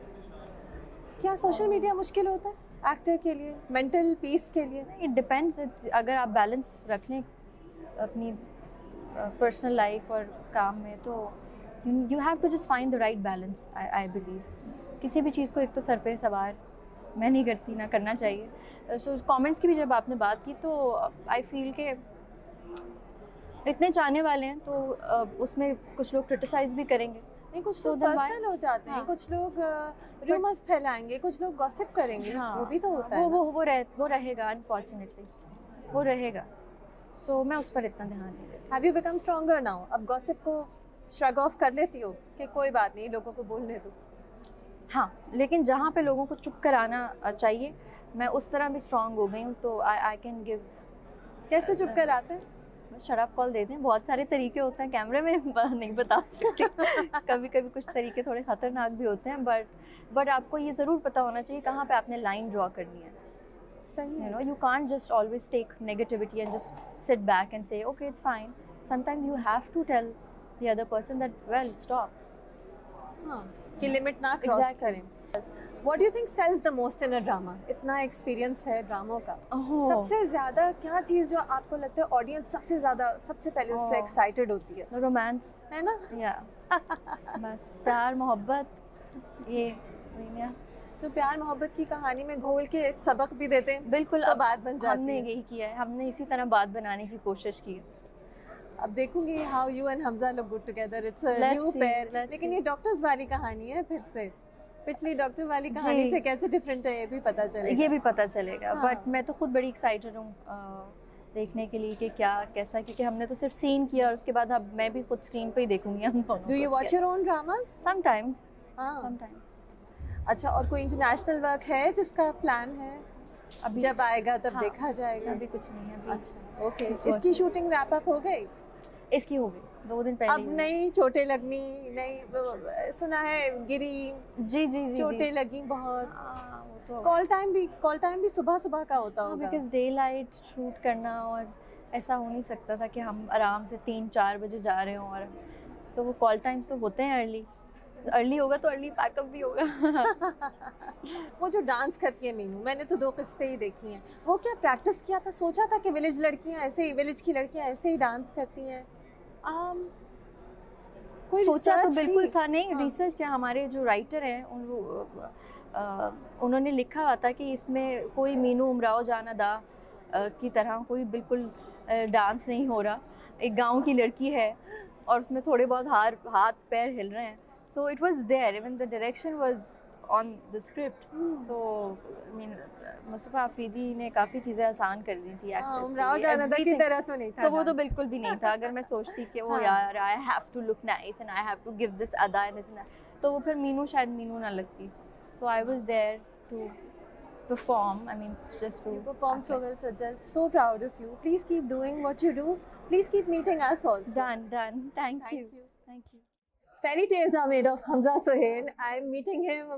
क्या सोशल मीडिया मुश्किल होता है एक्टर के लिए, मेंटल पीस के लिए? It depends. अगर आप बैलेंस रख लें अपनी पर्सनल लाइफ और काम में तो you have to just find the right balance. I believe किसी भी चीज़ को एक तो सर पे सवार मैं नहीं करती, ना करना चाहिए। सो कमेंट्स की भी जब आपने बात की तो आई फील के इतने चाहने वाले हैं तो उसमें कुछ लोग क्रिटिसाइज भी करेंगे। नहीं, कुछ लोग पर्सनल हो जाते हैं, कुछ लोग रूमर्स फैलाएंगे, कुछ लोग गॉसिप करेंगे। वो भी तो होता है। वो रहेगा, अनफॉर्चुनेटली वो रहेगा। सो मैं उस पर इतना ध्यान नहीं देती। Have you become stronger now? अब गॉसिप को श्रग ऑफ कर लेती हो कि कोई बात नहीं, लोगों को बोलने दो? हाँ, लेकिन जहाँ पे लोगों को चुप कराना चाहिए मैं उस तरह भी स्ट्रॉन्ग हो गई हूँ तो आई कैन गिव। कैसे चुप कराते हैं? शराब कॉल देते हैं, बहुत सारे तरीके होते हैं, कैमरे में नहीं बता सकती। कभी कभी कुछ तरीके थोड़े ख़तरनाक भी होते हैं, बट आपको ये ज़रूर पता होना चाहिए कहाँ पे आपने लाइन ड्रॉ करनी है। सही है। You know, you can't just always take negativity and just sit back and say, okay, it's fine. Sometimes you have to tell the other person that, well, stop. हाँ, कि लिमिट ना cross करें। What do you think sells the most in a drama? इतना experience है ड्रामों का, सबसे ज़्यादा क्या चीज़ जो आपको लगता है ऑडियंस सबसे पहले उससे एक्साइटेड होती है? रोमांस है ना? बस प्यार मोहब्बत ये तो प्यार मोहब्बत की कहानी में घोल के एक सबक भी देते हैं। बिल्कुल, तो बात बन जाती है। हमने यही किया है, हमने इसी तरह बात बनाने की कोशिश की है। अब देखूंगी how you and Hamza look good together, it's a new pair. लेकिन ये डॉक्टर्स वाली कहानी है, फिर से पिछली डॉक्टर वाली कहानी से कैसे डिफरेंट है ये भी पता चलेगा। हाँ। बट मैं तो खुद बड़ी एक्साइटेड हूँ देखने के लिए कि क्या कैसा, क्योंकि हमने तो सिर्फ सीन किया और उसके बाद अब मैं भी खुद स्क्रीन पे ही देखूंगी हम दोनों। Do you watch your own dramas? Sometimes. अच्छा, और कोई इंटरनेशनल वर्क है जिसका प्लान है? अभी जब आएगा तब देखा जाएगा। अभी कुछ नहीं है अभी। अच्छा, ओके। इसकी शूटिंग रैप अप हो गई? इसकी हो गई 2 दिन पहले। अब नहीं चोटें लगनी, नहीं सुना है गिरी? जी चोटें लगी बहुत। कॉल टाइम भी सुबह का होता होगा, बिकॉज डे लाइट शूट करना और ऐसा हो नहीं सकता था कि हम आराम से 3-4 बजे जा रहे हों, और तो वो कॉल टाइम्स तो होते हैं अर्ली, अर्ली होगा तो अर्ली पैकअप भी होगा। वो जो डांस करती है मीनू, मैंने तो 2 किस्तें ही देखी हैं, वो क्या प्रैक्टिस किया था? सोचा था कि विलेज लड़कियां ऐसे ही, विलेज की लड़कियां ऐसे ही डांस करती हैं? कोई सोचा तो research बिल्कुल थी? था नहीं। हाँ। रिसर्च क्या, हमारे जो राइटर हैं उन्होंने लिखा हुआ था कि इसमें कोई मीनू उमराव जान अदा की तरह कोई बिल्कुल डांस नहीं हो रहा, एक गांव की लड़की है और उसमें थोड़े बहुत हाथ पैर हिल रहे हैं। So it was there, even the direction was on the script. So I mean Mustafa Afridi ने काफ़ी चीज़ें आसान कर दी थी एक्ट्रेस के उमराव लिए, जान अदा की everything। तरह तो नहीं था So वो तो डांस। बिल्कुल भी नहीं था। अगर मैं सोचती कि वो हाँ। यार I have to look nice and I have to give this अदा एंड दिस एंड दैट, तो वो फिर मीनू शायद मीनू ना लगती। So I was there to perform, I mean just to You performed act so like- well, Sajal. So proud of you. Please keep doing what you do. Please keep meeting us also. Done. Thank you. Thank you. Fairy tales are made of Hamza Sohail. I'm meeting him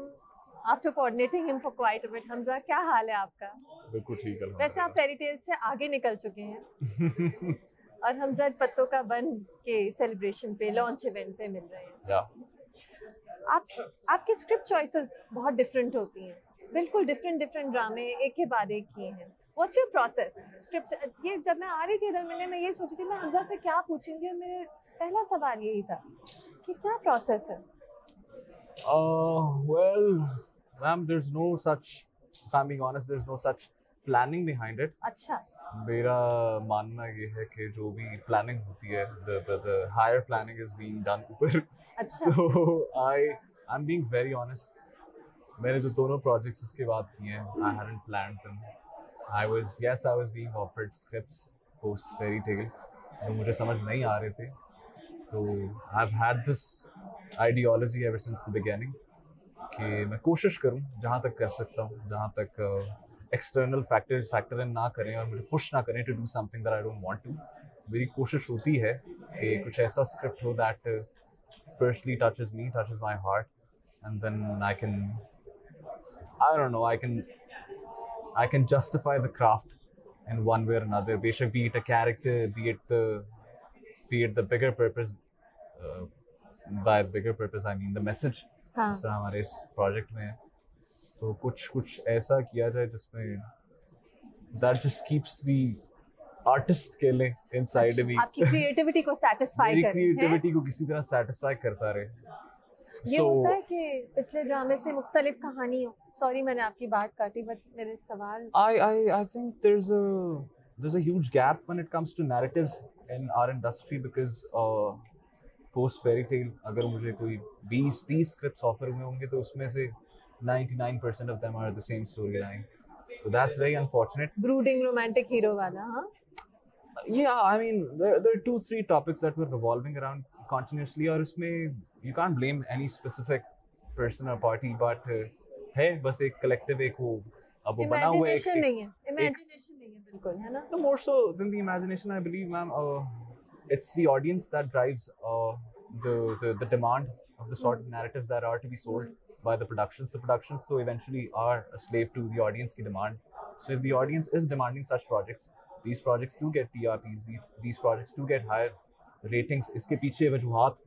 after coordinating him for quite a bit. Hamza, क्या हाल है आपका? बिल्कुल ठीक है। वैसे आप fairy tales से आगे निकल चुके हैं और हम जट पत्तों का बन के सेलिब्रेशन पे, लॉन्च इवेंट पे मिल रहे हैं। या आपकी स्क्रिप्ट चॉइसेस बहुत डिफरेंट होती हैं, बिल्कुल डिफरेंट ड्रामे एक के बाद एक किए हैं। What's your process script? ये जब मैं आ रही थी इधर मिलने, मैं ये सोची थी मैं हमजा से क्या पूछूंगी, और मेरे पहला सवाल यही था कि क्या प्रोसेस है? well, ma'am, there's no such, if I'm being honest, there's no such planning behind it. अच्छा, मेरा मानना ये है कि जो भी प्लानिंग होती है, the higher planning is being done ऊपर। अच्छा। So I'm being very honest. मैंने जो दोनों projects इसके बाद किए हैं, I hadn't planned them. I was being offered scripts post fairy tale जो मुझे समझ नहीं आ रहे थे। तो I've had this ideology ever since the beginning कि मैं कोशिश करूं जहाँ तक कर सकता हूँ, जहाँ तक external factors factor in ना करें और मुझे push ना करें to do something that I don't want to। मेरी कोशिश होती है कि कुछ ऐसा script हो that firstly touches me, touches my heart, and then I don't know, I can justify the craft in one way or another, बेशक be it a character, be it the bigger purpose, by the bigger purpose I mean the message। हाँ। जिस तरह हमारे इस project में है, तो कुछ ऐसा किया जाए जिसमें that just keeps the artist killing inside me। आपकी क्रिएटिविटी को सेटिस्फाई मेरी कर क्रिएटिविटी को किसी तरह सेटिस्फाई करता रहे। ये होता है कि पिछले ड्रामे से मुख्तलिफ कहानी हो। सॉरी मैंने आपकी बात काटी, बट मेरे सवाल I think there's a huge gap when it comes to narratives in our industry because post fairy tale अगर मुझे कोई 20-30 scripts offer हुए होंगे तो उसमें से 99% of them are the same storyline, so that's very unfortunate। Brooding romantic hero वाला। हाँ, Yeah, I mean there are 2-3 topics that were revolving around continuously और उसमें you can't blame any specific person or party, but है बस एक collective, एक वो अब वो बना हुआ इमेजिनेशन नहीं है, इमेजिनेशन नहीं है बिल्कुल, है ना? No, more so than the imagination, I believe, ma'am. It's the audience that drives the demand of the sort of narratives that are to be sold by the productions. The productions, though, eventually are a slave to the audience ki demand. So if the audience is demanding such projects, these projects do get TRPs. These projects do get higher ratings. इसके पीछे वजूहात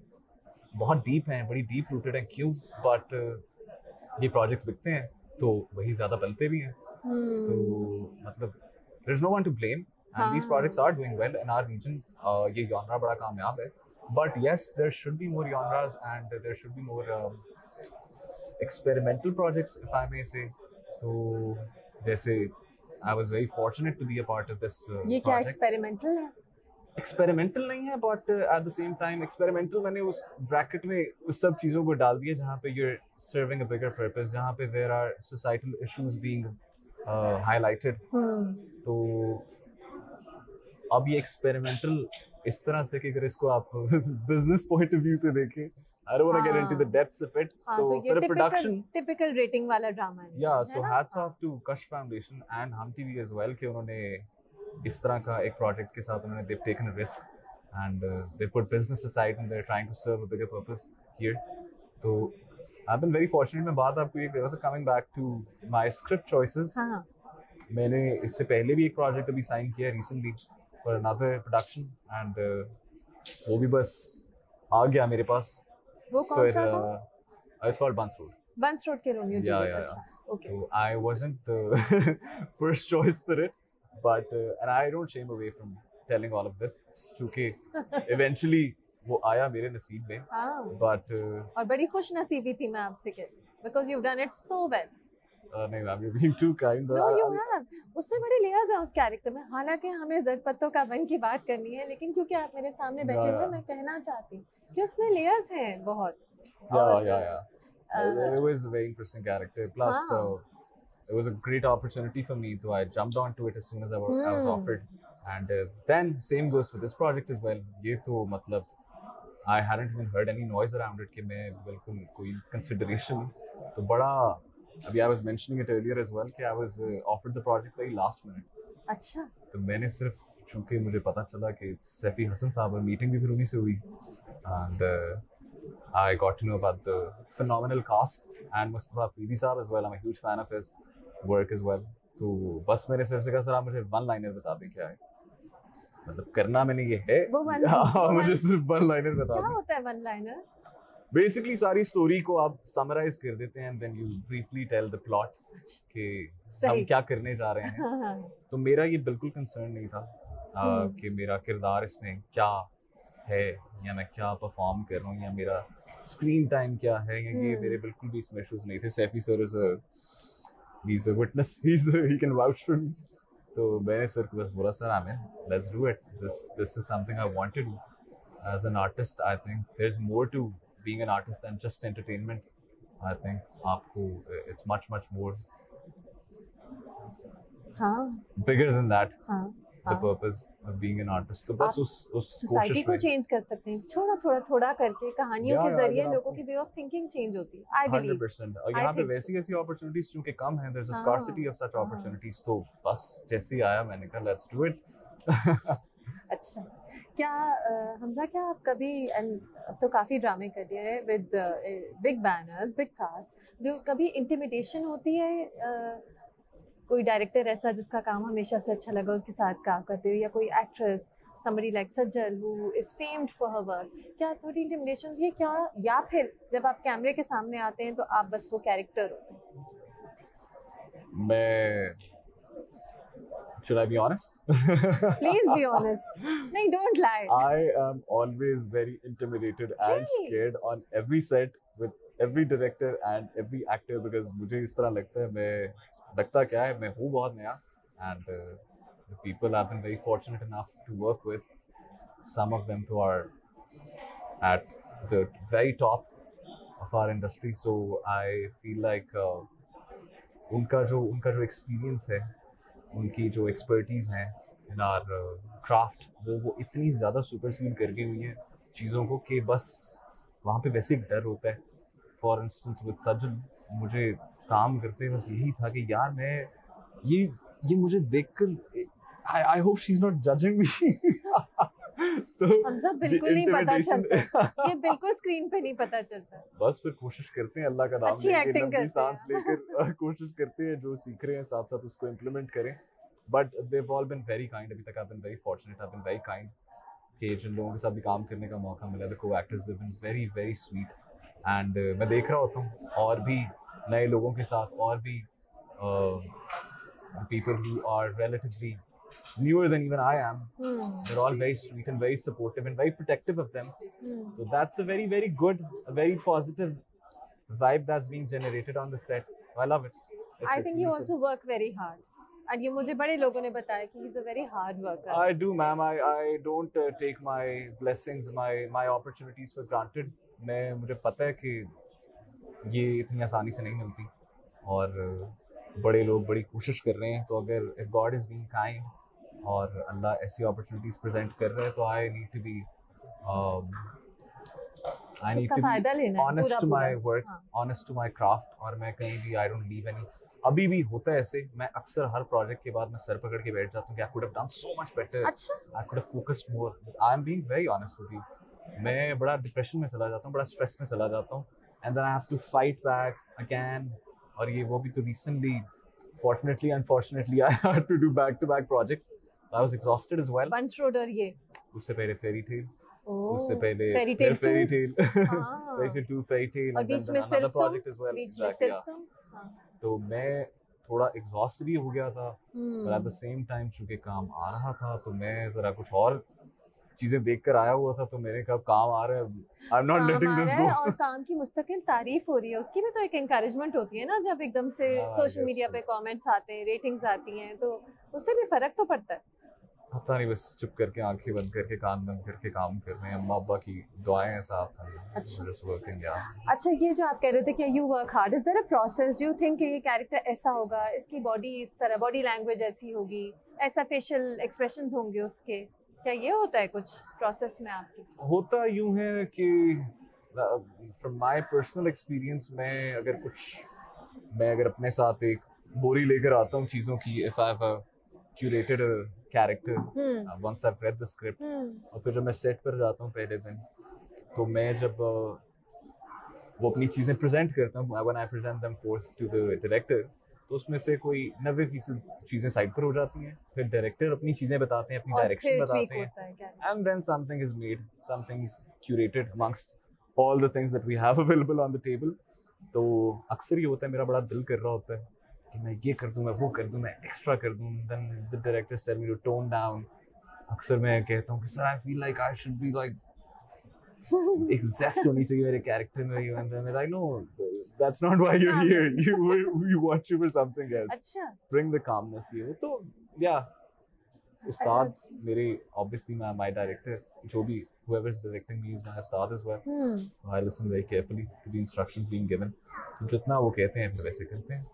बहुत deep हैं, बड़ी deep rooted हैं। क्यों? But ये projects बिकते हैं, तो वही ज़्यादा बनते भी हैं। तो मतलब there's no one to blame, and these projects are doing well in our region। ये genre बड़ा कामयाब है, but yes, there should be more genres and there should be more experimental projects, if I may say। तो जैसे I was very fortunate to be a part of this ये क्या project। Experimental है? Experimental नहीं है, but at the same time experimental मैंने उस bracket में उस सब चीज़ों को डाल दिया जहाँ पे you're serving a bigger purpose, जहाँ पे there are societal issues being highlighted. तो अब ये एक्सपेरिमेंटल इस तरह से कि अगर इसको आप बिजनेस पॉइंट ऑफ व्यू से देखें, I don't want to get into the depths of it। हाँ, तो तो ये फिर production, टिपिकल रेटिंग वाला ड्रामा है। yeah, है so ना? hats off to Kush Foundation and Hum TV as well कि उन्होंने इस तरह का एक प्रोजेक्ट के साथ उन्होंने they've taken a risk and they've put business aside and they're trying to serve a bigger purpose here। तो I've been very fortunate। मैं बात आपको ये कर रहा था, coming back to my script choices। हाँ, मैंने इससे पहले भी एक प्रोजेक्ट अभी साइन किया recently for another production and वो भी बस आ गया मेरे पास। वो कौन सा था? It's called Buns Road. Buns Road के रोमियो जूलियट. अच्छा. Okay. So I wasn't the first choice for it, but and I don't shame away from telling all of this. क्योंकि eventually वो आया मेरे नसीब में. But और बड़ी खुश नसीबी थी मैं आपसे कहती, because you've done it so well. नहीं ma'am, you're being too kind. No, you have. उसमें बड़े लेयर्स हैं उस कैरेक्टर में. हालांकि हमें जर्द पत्तों का बन की बात करनी है, लेकिन क्योंकि आप मेरे सामने बैठे हुए, मैं कहना चाहती हूँ कि उसमें लेयर्स हैं बहुत. Yeah. It was a very interesting character. Plus, it was a great opportunity for me, so I jumped onto it as soon as I was offered. And then same goes for this project as well. ये तो मतलब I hadn't even heard any noise around it कि मैं बिल्कुल कोई consideration. तो बड़ा अभी I was mentioning it earlier as well कि I was offered the project very last minute. अच्छा. तो मैंने सिर्फ चूंकि मुझे पता चला कि सैफी हसन साहब और मीटिंग भी फिर उन्हीं से हुई. And I got to know about the phenomenal cast and Mustafa Afridi साहब as well. I'm a huge fan of his work as well. तो बस मैंने सर से कहा सर आप मुझे वन लाइनर बता दें क्या है, मतलब करना मैंने ये है. मुझे सिर्फ वन लाइनर बता दें. क्या होता है वन लाइनर? बेसिकली सारी स्टोरी को आप समराइज कर देते हैं, then you briefly tell the plot कि हम क्या करने जा रहे हैं. तो मेरा ये बिल्कुल कंसर्न नहीं था कि मेरा किरदार इसमें क्या है या मैं क्या परफॉर्म कर रहा हूँ या मेरा स्क्रीन टाइम क्या है, या ये मेरे बिल्कुल भी इसमें इश्यूज नहीं थे. Saifi sir he's a witness, he can vouch for me. तो मैंने सर को बस बोला sir Aamir, let's do it. This is something I want to do. As an artist, I think there's more to being an artist than just entertainment. I think आपको it's much more bigger than that. The purpose of being an artist. तो बस उस society को change कर सकते हैं थोड़ा करके, कहानियों के जरिए लोगों की वे ऑफ थिंकिंग चेंज होती है. I believe 100%. और यहाँ पे वैसी अपॉर्चुनिटीज चूंकि कम हैं, there's a scarcity of such opportunities. तो बस जैसे ही आया मैंने कहा let's do it. अच्छा. क्या हमजा, क्या आप कभी, अब तो काफ़ी ड्रामे कर दिए with big banners, big cast, जो कभी इंटिमिडेशन होती है? कोई डायरेक्टर ऐसा जिसका काम हमेशा से अच्छा लगा उसके साथ काम करते हुए, या कोई actress, somebody like Sajal who is famed for her work, क्या थोड़ी इंटिमिडेशन थी क्या, या फिर जब आप कैमरे के सामने आते हैं तो आप बस वो कैरेक्टर होते हैं? मैं Should I be honest? Please be honest. No, don't lie. I am always very intimidated and scared on every set with every director and every actor because मुझे इस तरह लगता है मैं हूँ बहुत नया, and the people I've been very fortunate enough to work with, some of them who are at the very top of our industry, so I feel like उनका जो experience है, उनकी जो एक्सपर्टीज हैं इन आर क्राफ्ट, वो इतनी ज़्यादा supersede करके हुई हैं चीज़ों को कि बस वहाँ पे वैसे एक डर होता है. फॉर इंस्टेंस विद सज्जल, मुझे काम करते बस यही था कि यार मैं ये मुझे देखकर I hope she is not judging me. तो हमजा बिल्कुल नहीं पता चलता, ये बिल्कुल स्क्रीन पे नहीं पता चलता. बस फिर कोशिश करते हैं अल्लाह का नाम लेके, लंबी सांस लेकर कोशिश करते हैं जो सीख रहे हैं साथ साथ उसको इम्प्लीमेंट करें. But they've all been very kind. अभी तक I've been very fortunate, I've been very kind कि जिन लोगों के साथ भी काम करने का मौका मिला, the co-actors, they've been very very sweet. And मैं देख रहा होता हूँ और भी नए लोगों के साथ, और भी the people who are relatively newer than even I am, they're all very sweet and very supportive and very protective of them. So that's a very very good, a very positive vibe that's being generated on the set. I love it. I think you also work very hard. And ये मुझे बड़े लोगों ने बताया कि he's a very hard worker. I do, ma'am. I don't take my blessings, my opportunities for granted. मुझे पता है कि ये इतनी आसानी से नहीं मिलती, और बड़े लोग बड़ी कोशिश कर रहे हैं. तो अगर if God is being kind और अल्लाह ऐसी opportunities present कर रहा है, तो I need to be honest to my work, honest to my craft. और मैं कहीं भी I don't leave any. अभी भी होता है ऐसे, मैं अक्सर हर प्रोजेक्ट के बाद मैं सर पकड़ के बैठ जाता हूँ कि I could have done so much better. अच्छा. I could have focused more. I am being very honest with you. मैं बड़ा डिप्रेशन में चला जाता हूँ, बड़ा स्ट्रेस में चला जाता हूँ, and then I have to fight back again. और ये वो भी तो recently, fortunately, unfortunately, I had to do back-to-back projects. I was exhausted as well. Buns Road और ये. उससे पहले Fairy Tale. उससे पहले Fairy फिर Tail Fairy 2 Tail हाँ Fairy Tail 2 Fairy Tail और and then बीच में another सिर्फ तुम project as well बीच में exactly सिर्फ yeah तुम हाँ तो मैं थोड़ा एग्जॉस्ट भी हो गया था but at the hmm same time चूंकि काम आ रहा था तो मैं जरा कुछ और चीजें देख कर आया हुआ था तो मैंने कहा काम आ रहा है आई एम नॉट काम लेटिंग आ दिस रहा है और गो काम की मुस्तकिल तारीफ हो रही है उसकी भी तो एक एनकरेजमेंट होती है ना जब एकदम से हाँ I social guess media so पे कमेंट्स आते हैं रेटिंग्स आती हैं तो उससे भी फर्क तो पड़ता है पता नहीं बस चुप करके आंखें बंद करके कान बंद करके काम कर रहे हैं अम्मा अब्बा की दुआएं हैं साथ अच्छा जस्ट वर्किंग या अच्छा ये जो आप कह रहे थे कि you work hard is there a process you think ये कैरेक्टर ऐसा होगा इसकी बॉडी इस तरह बॉडी लैंग्वेज ऐसी होगी ऐसा फेशियल एक्सप्रेशंस होंगे उसके क्या ये होता है कुछ प्रोसेस में आपकी होता यूं है कि फ्रॉम माय पर्सनल एक्सपीरियंस मैं अगर अपने साथ एक बोरी लेकर आता हूँ चीज़ों की if I have curated a character once I have read the script और फिर जब मैं सेट पर जाता हूँ पहले दिन तो मैं जब वो अपनी चीज़ें प्रेजेंट करता हूँ when I present them for to the director तो उसमें से कोई 90% चीज़ें साइड पर हो जाती हैं फिर डायरेक्टर अपनी चीज़ें बताते हैं अपनी और डायरेक्शन फिर बताते tweak हैं होता है क्या and then something is made, something is curated amongst all the things that we have available on the table. तो अक्सर ये होता है मेरा बड़ा दिल कर रहा होता है कि मैं ये कर दूं मैं वो कर दूं मैं एक्स्ट्रा कर दूं then the directors tell me to tone down. अक्सर मैं कहता हूँ कि sir I feel like I should be like एक zest होनी चाहिए मेरे कैरेक्टर में and then they're like no that's not why you're here you want you for something else अच्छा bring the calmness ये वो तो yeah उस्ताद मेरे obviously my director जो भी whoever is directing me is my Ustad as well I listen very carefully to the instructions being given जितना वो कहते हैं फिर वैसे करते हैं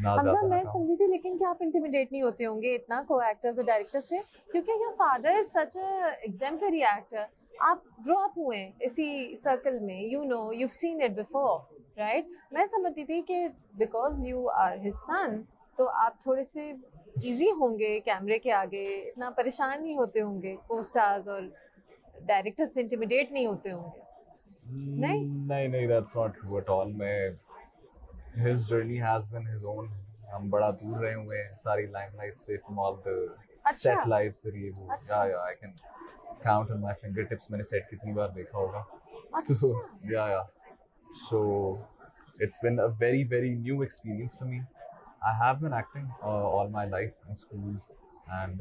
ना हमजा ज़्यादा मैं ना कम समझी थी लेकिन क्या आप इंटिमिडेट नहीं होते होंगे इतना को एक्टर्स और डायरेक्टर से क्योंकि your father is such a exemplary actor आप ग्रो अप हुए इसी सर्कल में you know you seen it before right मैं समझती थी कि because you are his son तो आप थोड़े से इजी होंगे कैमरे के आगे इतना परेशान नहीं होते होंगे को स्टार्स और डायरेक्टर से इंटिमिडेट नहीं होते होंगे नहीं that's not true at all मैं his journey has been his own हम बड़ा दूर रहे हुए हैं सारी लाइमलाइट से from all the set life से ये वो yeah I can count on my fingertips मैंने सेट कितनी बार देखा होगा तो yeah so it's been a very very new experience for me I have been acting all my life in schools and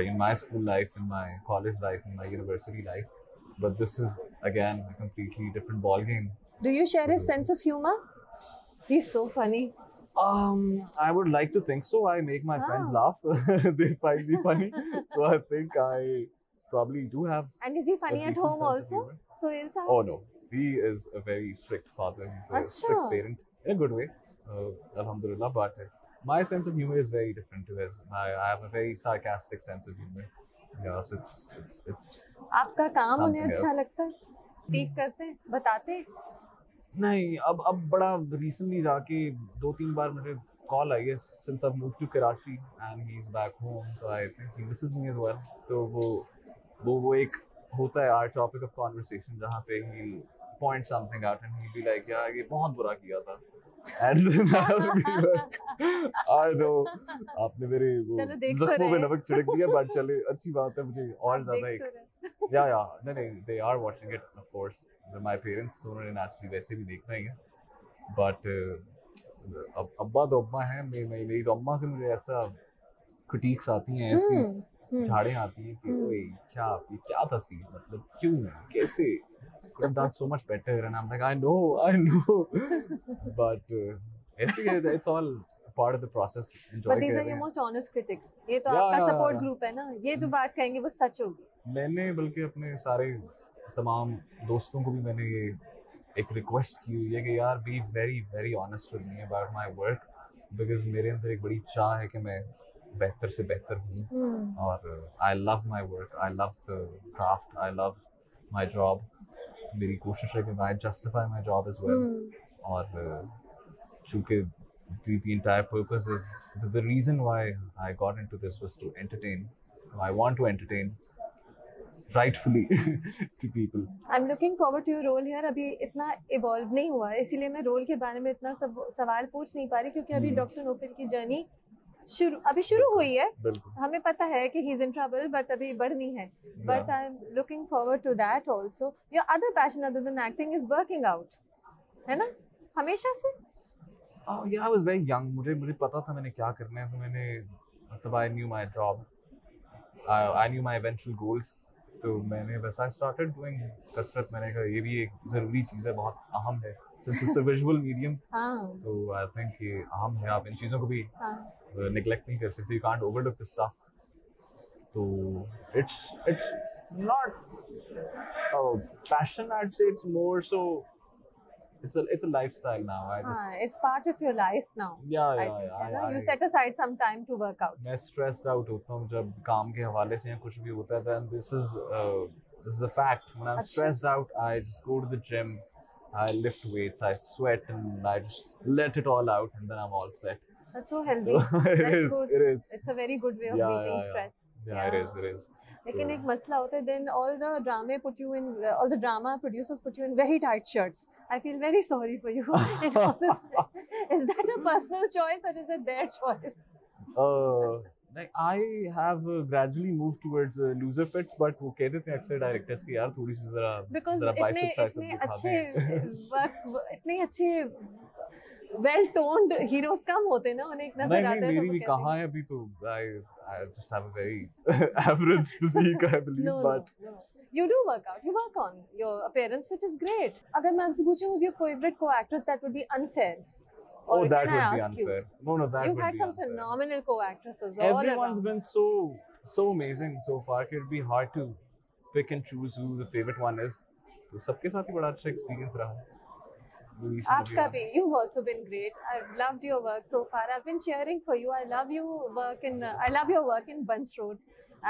in my school life in my college life in my university life but this is again a completely different ball game. Do you share his sense of humor? He's so funny. I would like to think so. I make my friends laugh. They find me funny. So I think I probably do have. And is he funny at home also? Sohail sahab? Oh no. He is a very strict father. He's a strict parent in a good way. Alhamdulillah. But my sense of humor is very different to his. I have a very sarcastic sense of humor. Yeah, so it's आपका काम उन्हें अच्छा लगता है? Teak करते हैं? बताते हैं? नहीं अब बड़ा रिसेंटली जाके 2-3 बार मुझे कॉल आई है since I move to Karachi and he is back home तो I think he misses me as well तो वो एक होता है आवर टॉपिक ऑफ कन्वर्सेशन जहाँ पे he point something out and he be like यार ये बहुत बुरा किया था and then I will be like I know आपने मेरे वो जख्मों पे नमक छिड़क दिया बट चले अच्छी बात है मुझे और ज्यादा एक yeah नहीं they are watching it of course my parents तो उन्होंने naturally वैसे भी देखना ही है but अब्बा तो अब्बा है मेरी तो अम्मा से मुझे ऐसा critiques आती हैं ऐसी झाड़ें आती हैं कि ओए क्या था सीन मतलब क्यों कैसे could have done so much better and I'm like I know but it's all part of the process enjoy but these are your most honest critics ये तो आपका support group है ना ये जो बात कहेंगे वो सच होगी मैंने बल्कि अपने सारे तमाम दोस्तों को भी मैंने ये एक रिक्वेस्ट की हुई है कि यार be very very honest with me about my work because मेरे अंदर एक बड़ी चाह है कि मैं बेहतर से बेहतर हूँ और I love my work I love the craft I love my job मेरी कोशिश है कि I justify my job as well और चूँकि the entire purpose is the reason why I got into this was to entertain. I want to entertain rightfully to people. I'm looking forward to your role here. अभी इतना evolve नहीं हुआ है इसीलिए मैं role के बारे में इतना सब सवाल पूछ नहीं पा रही क्योंकि अभी डॉक्टर नोफिल की जर्नी अभी शुरू हुई है, बिल्कुल हमें पता है कि he is in trouble, but अभी बढ़नी है. But I am looking forward to that also. Your other passion other than acting is working out, है ना, हमेशा से? Oh yeah, I was very young. मुझे पता था मैंने क्या करना है, तो मैंने मतलब I knew my job. I knew my eventual goals. तो मैंने बस I started doing कसरत. मैंने कहा ये भी एक ज़रूरी चीज़ है, बहुत अहम है. Since it's a visual medium, तो I think ये अहम है. आप इन चीज़ों को भी neglect नहीं कर सकते. You can't overlook this stuff. तो it's not a passion, I'd say. It's more so. It's a lifestyle now. It's part of your life now. Yeah. You set aside some time to work out. मैं stressed out होता हूँ जब काम के हवाले से या कुछ भी होता है. Then this is a fact. When I'm stressed out, I just go to the gym. I lift weights. I sweat and I just let it all out, and then I'm all set. That's so healthy. That's good. It is. It's a very good way of beating stress. Yeah, it is. लेकिन एक मसला होता है, then all the drama producers put you in very tight shirts. I feel very sorry for you. Is that a personal choice or is it their choice? Like I have gradually moved towards looser fits, but वो कहते थे अक्सर directors कि यार थोड़ी सी जरा biceps triceps दिखा दें. इतने अच्छे वेल टोन्ड हीरोज कम होते ना, उन्हें एक नजर आता है. मेरी भी कहाँ है अभी, तो I just have a very average physique, I believe. But you do work out. You work on your appearance, which is great. अगर मैं आपसे पूछूं who's your favorite co-actress, that would be unfair. Or that would be unfair. No, that would be unfair. You've had some phenomenal co-actresses. Everyone's been so amazing so far. It would be hard to pick and choose who the favorite one is. तो सबके साथ ही बड़ा अच्छा experience रहा. आपका भी. You've also been great. I've loved your work so far. I've been cheering for you. I love your work in Bunce Road,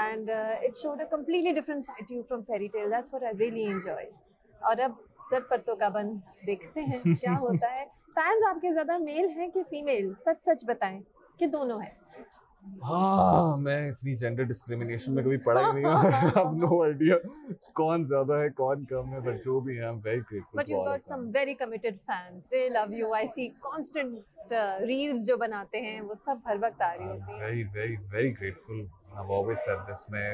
and it showed a completely different side to you from Fairy Tale. That's what I really enjoyed. और अब ज़ड पत्तों का बन देखते हैं क्या होता है. फैंस आपके ज़्यादा मेल हैं कि फीमेल? सच बताएं कि दोनों हैं. हाँ, मैं इतनी जेंडर डिस्क्रिमिनेशन में कभी पढ़ा ही नहीं हूँ. I have no idea कौन ज़्यादा है कौन कम है, but जो भी है I'm very grateful. But you've got some very committed fans. They love you. I see constant reels जो बनाते हैं, वो सब हर वक्त आ रही होती हैं. Very grateful. I've always said this. मैं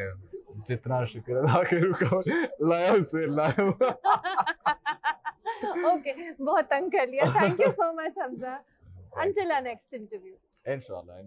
जितना शुक्र अदा करूँगा लाया. Okay, बहुत तंग कर लिया. Thank you so much, Hamza. Until our next interview. Inshallah.